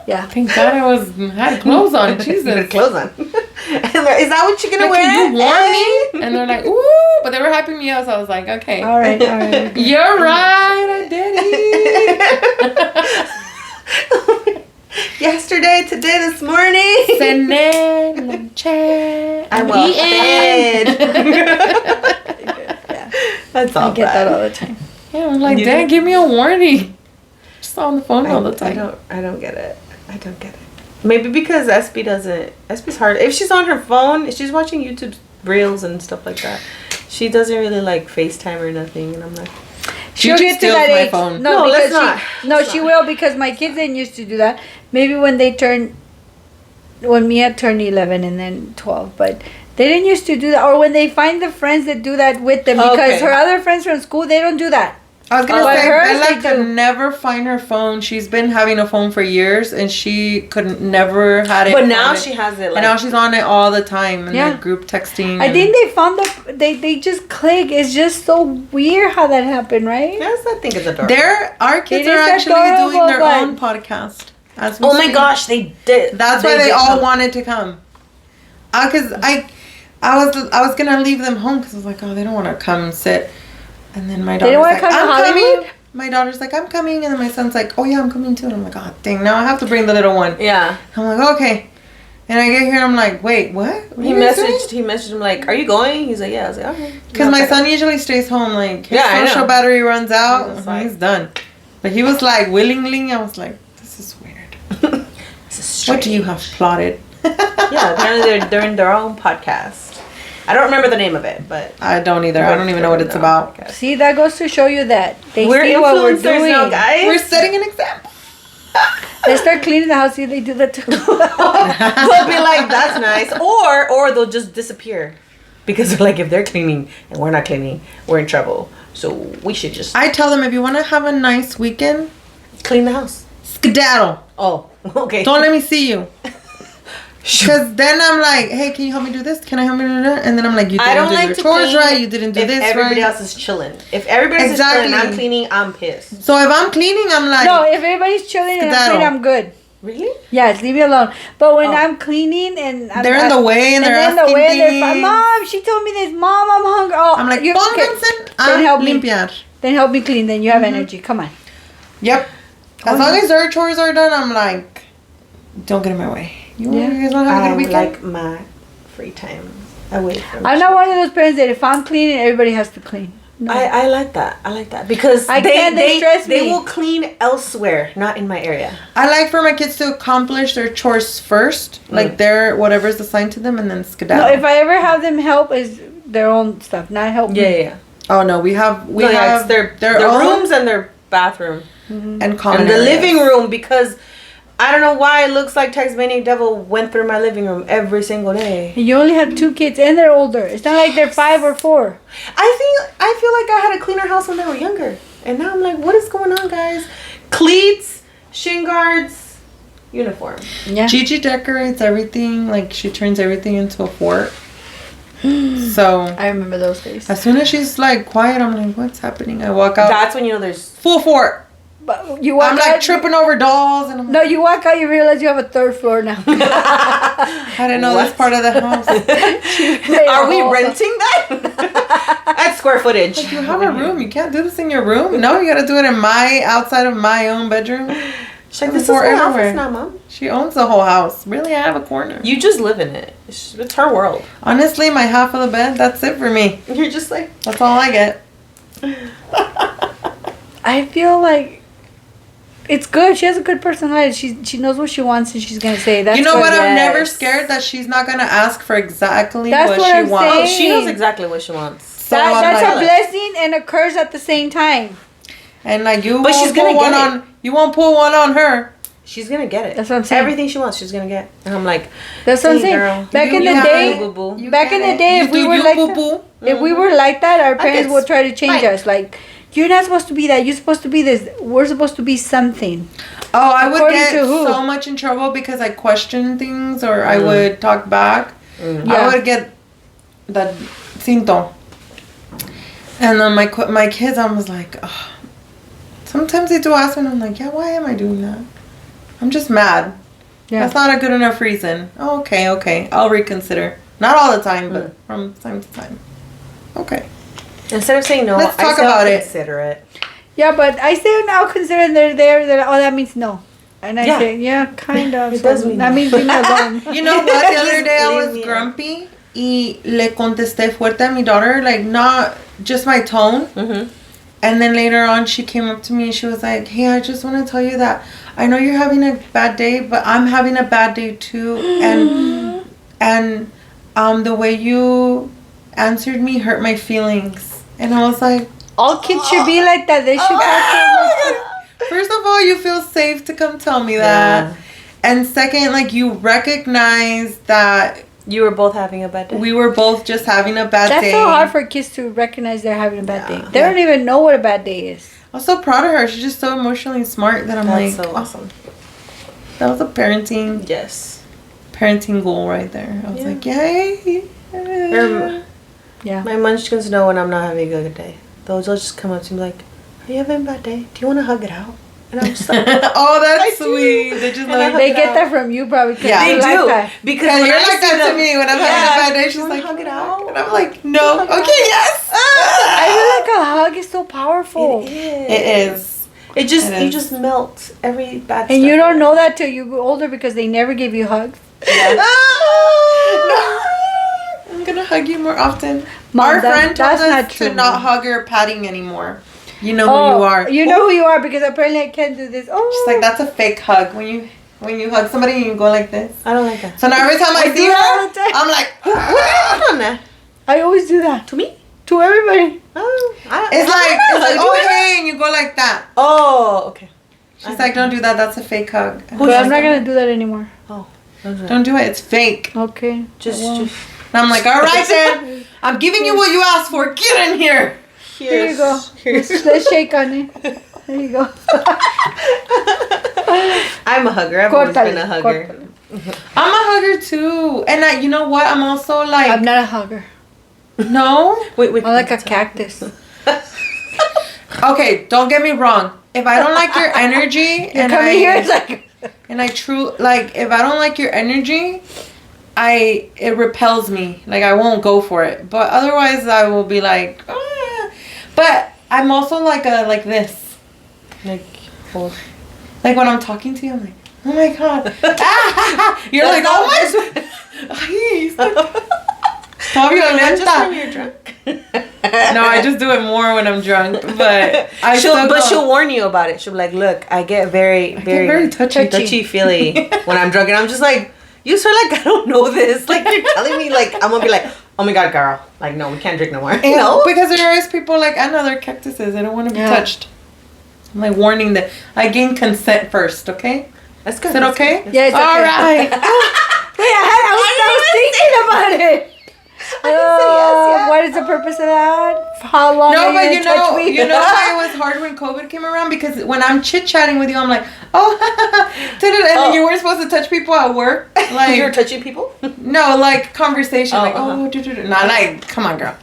Yeah. Thank God I had clothes on. Jesus. Clothes on. And is that what you're gonna Like, wear? can you warn me? And they're like, ooh. But they were hyping me up. So I was like, okay. All right. All right. You're right. I did it. Yesterday, today, this morning. Cené, lonche, I'm well eating. Yeah. That's all I get bad. that all the time. Yeah, I'm like, You Dad, do? give me a warning. Just on the phone all the time. I don't get it. I don't get it. Maybe because SB's hard. If she's on her phone, if she's watching YouTube reels and stuff like that, she doesn't really like FaceTime or nothing. And I'm like, She just steals my age. phone. No, No, because let's not. she will because my kids didn't used to do that. Maybe when Mia turned 11 and then 12, but they didn't used to do that. Or when they find the friends that do that with them, because Okay. her other friends from school, they don't do that. I was gonna But say, hers, Bella they do. could never find her phone. She's been having a phone for years, and she could never had it. but on now it. she has it. And Like, now she's on it all the time, and Yeah. like group texting. I think they found they just click. It's just so weird how that happened, right? yes, I think it's adorable. our kids It are is actually doing adorable, their but- own podcast. As we Oh my speak. gosh, they did. That's why they did all come. wanted to come. Cause I was gonna leave them home because I was like, oh, they don't want to come and sit. And then my They daughter's don't wanna like, come to I'm Hollywood? coming. My daughter's like, I'm coming, and then my son's like, oh yeah, I'm coming too. And I'm like, oh dang, now I have to bring the little one. Yeah. I'm like, okay. And I get here, and I'm like, wait, what? He messaged him like, "Are you going?" He's like, "Yeah." I was like, "Okay." Because my son usually stays home. Like his Yeah, I social know. battery runs out, It's like- he's done. But he was like willingly. I was like, this is weird. What do you have plotted? Yeah, apparently they're doing their own podcast. I don't remember the name of it, but I don't either. I don't even know what it's about. See, that goes to show you that they We're see what we're influencers doing. now, guys. We're setting an example. They start cleaning the house. See, they do that too. They'll be like, "That's nice," or they'll just disappear Because they're like, if they're cleaning and we're not cleaning, we're in trouble. So we should just I tell them, if you want to have a nice weekend, clean the house. skedaddle. Oh, okay. Don't let me see you. Because then I'm like, hey, can you help me do this? Can I help me do that? And then I'm like, you didn't do your chores right. You didn't do this right. Everybody else is chilling. If everybody else is chilling and I'm cleaning, I'm pissed. So if I'm cleaning, I'm like, No, if everybody's chilling and I'm cleaning, I'm good. Really? Yes, leave me alone. But when I'm cleaning and they're in the way and they're asking things. Mom, she told me this. Mom, I'm hungry. Oh, I'm like, pónganse a limpiar. Then help me clean. Then you have energy. Come on. Yep. As long as their chores are done, I'm like, don't get in my way. You guys want to have a good weekend? I like my free time away from I'm not one of those parents that if I'm cleaning, everybody has to clean. No. I like that. I like that because they stress me. They will clean elsewhere, not in my area. I like for my kids to accomplish their chores first, like their whatever's assigned to them, and then skedaddle. No, if I ever have them help, is their own stuff, not help me. Yeah. Oh no, we have it's their rooms and their bathroom and common and the areas. living room, because I don't know why it looks like Tasmanian Devil went through my living room every single day. And you only have 2 kids and they're older. It's not like they're 5 or 4. I feel like I had a cleaner house when they were younger, and now I'm like, what is going on, guys? Cleats, shin guards, uniform. Yeah. Gigi decorates everything, like she turns everything into a fort. So I remember those days. as soon as she's like quiet, I'm like, what's happening? I walk out. That's when you know there's Full fort. But you walk I'm out, like tripping over dolls, and I'm No, you walk out, you realize you have a 3rd floor now. I didn't know that's part of the house. Are we renting that? That's square footage. Like, you have a room. You can't do this in your room. No, you got to do it in outside of my own bedroom. She's like, this is her office now, Mom. She owns the whole house. Really, I have a corner. You just live in it. It's her world. Honestly, my half of the bed, that's it for me. You're just like, That's all I get. I feel like it's good. She has a good personality. She knows what she wants and she's going to say. That's you know good. what? I'm Yes. never scared that she's not going to ask for exactly That's what what she I'm wants. saying. oh, she knows exactly what she wants. So I'm That's like, a blessing and a curse at the same time. and like But she's gonna get it. You won't pull one on her. She's gonna get it. That's what I'm saying. Everything she wants, she's gonna get. And I'm like, That's what I'm "Hey, saying. girl, Back in you the got day, it, boo-boo." back in the day, if we were like that, if we were like that, our parents it's would try to change fine. us. Like, you're not supposed to be that. You're supposed to be this. We're supposed to be something. Oh, I would According get to who? so much in trouble because I questioned things or I would talk back. Yeah. I would get the cinto. And then my kids, I was like, oh. Sometimes they do ask me and I'm like, yeah, why am I doing that? I'm just mad. Yeah. That's not a good enough reason. Oh, okay. I'll reconsider. Not all the time, but from time to time. Okay. Instead of saying no, Let's talk I about it. consider it. Yeah, but I say now considering they're there. That means no. And I Yeah. say, yeah, kind of. It does mean that no. means leave me alone. You know what? The other day I Leave was me grumpy y le contesté fuerte a mi daughter, like not just my tone. Mm-hmm. And then later on she came up to me and she was like, hey, I just want to tell you that I know you're having a bad day, but I'm having a bad day too. And the way you answered me hurt my feelings. And I was like, All kids should be like that. They should first of all, you feel safe to come tell me that. Yeah. And second, like you recognize that You were both having a bad day. we were both just having a bad That's day. so hard for kids to recognize they're having a bad Yeah. day. They don't even know what a bad day is. I'm so proud of her. She's just so emotionally smart that I'm That's like, so awesome. that was a parenting goal right there. I was like, yay. Yeah. My munchkins know when I'm not having a good day. They'll just come up to me like, are you having a bad day? Do you want to hug it out? And I'm just like, oh, that's I do. sweet. They just And I like, hug They it get out. that from you probably. 'Cause Yeah. They you do. like that. Because yeah, when you're I like see that them- to me when I'm Yeah. having a bad day. She's You wanna like, hug it out? and I'm like, no. Hug it Okay, out. yes. I feel like a hug is so powerful. It is. It just It you is. just melt every bad stuff. And you don't know that till you go older because they never give you hugs. Yeah. I'm gonna hug you more often. Mom, Our that's- friend told that's not us true, to not Mom. hug her patting anymore. You know who you are. You know who you are because apparently I can't do this. Oh. She's like, that's a fake hug. When you hug somebody, you go like this. I don't like that. So now every time I I see do that all her, the time. I'm like, Come on now. I always do that. To me? To everybody. Oh, it's like, oh hey, and you go like that. Oh, okay. She's like, don't do that. That's a fake hug. And But I'm not going to do that anymore. Oh, Don't do it. It's fake. Okay. just And I'm like, all right then. I'm giving you what you asked for. Get in here. Here you go. Let's shake on it. There you go. I'm a hugger. I've always been a hugger. I'm a hugger too. And you know what? I'm also like... I'm not a hugger. No? Wait. I'm like a cactus. Okay, don't get me wrong. If I don't like your energy... If I don't like your energy... it repels me. Like, I won't go for it. But otherwise, I will be like, ah. But I'm also like this. Like when I'm talking to you, I'm like, oh my God. You're like, oh my. Not just when you're drunk. No, I just do it more when I'm drunk. But she'll warn you about it. She'll be like, look, I get very touchy-feely when I'm drunk. And I'm just like, you swear like I don't know this. Like you're telling me like I'm gonna be like, oh my God, girl. Like no, we can't drink no more. No, because there is people like I know they're cactuses. I don't want to be touched. I'm like warning that I gain consent first. Okay, that's good. Is it okay? Yeah, it's okay. All right. Wait, I was thinking about it. What is the purpose of that? How long? No, but you know why it was hard when COVID came around? Because when I'm chit chatting with you, I'm like, and then you were supposed to touch people at work. Like you were touching people? No, like conversation. Not like, come on, girl.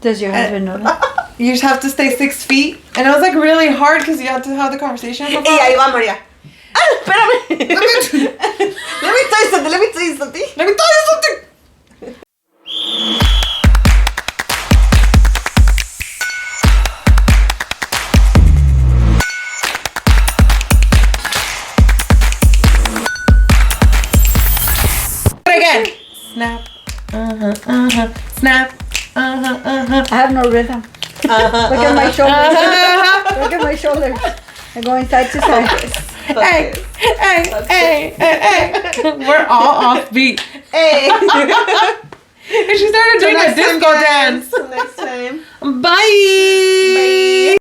Does your husband know that? You just have to stay 6 feet, and it was like really hard because you have to have the conversation. Hey, ahí va María. Espérame. Let me tell you something. Again. Snap. Snap. I have no rhythm. Look at my shoulders. Look at my shoulders. I'm going side to side. Hey. We're all off beat. Hey. And she started doing a disco dance. Till next time. Bye.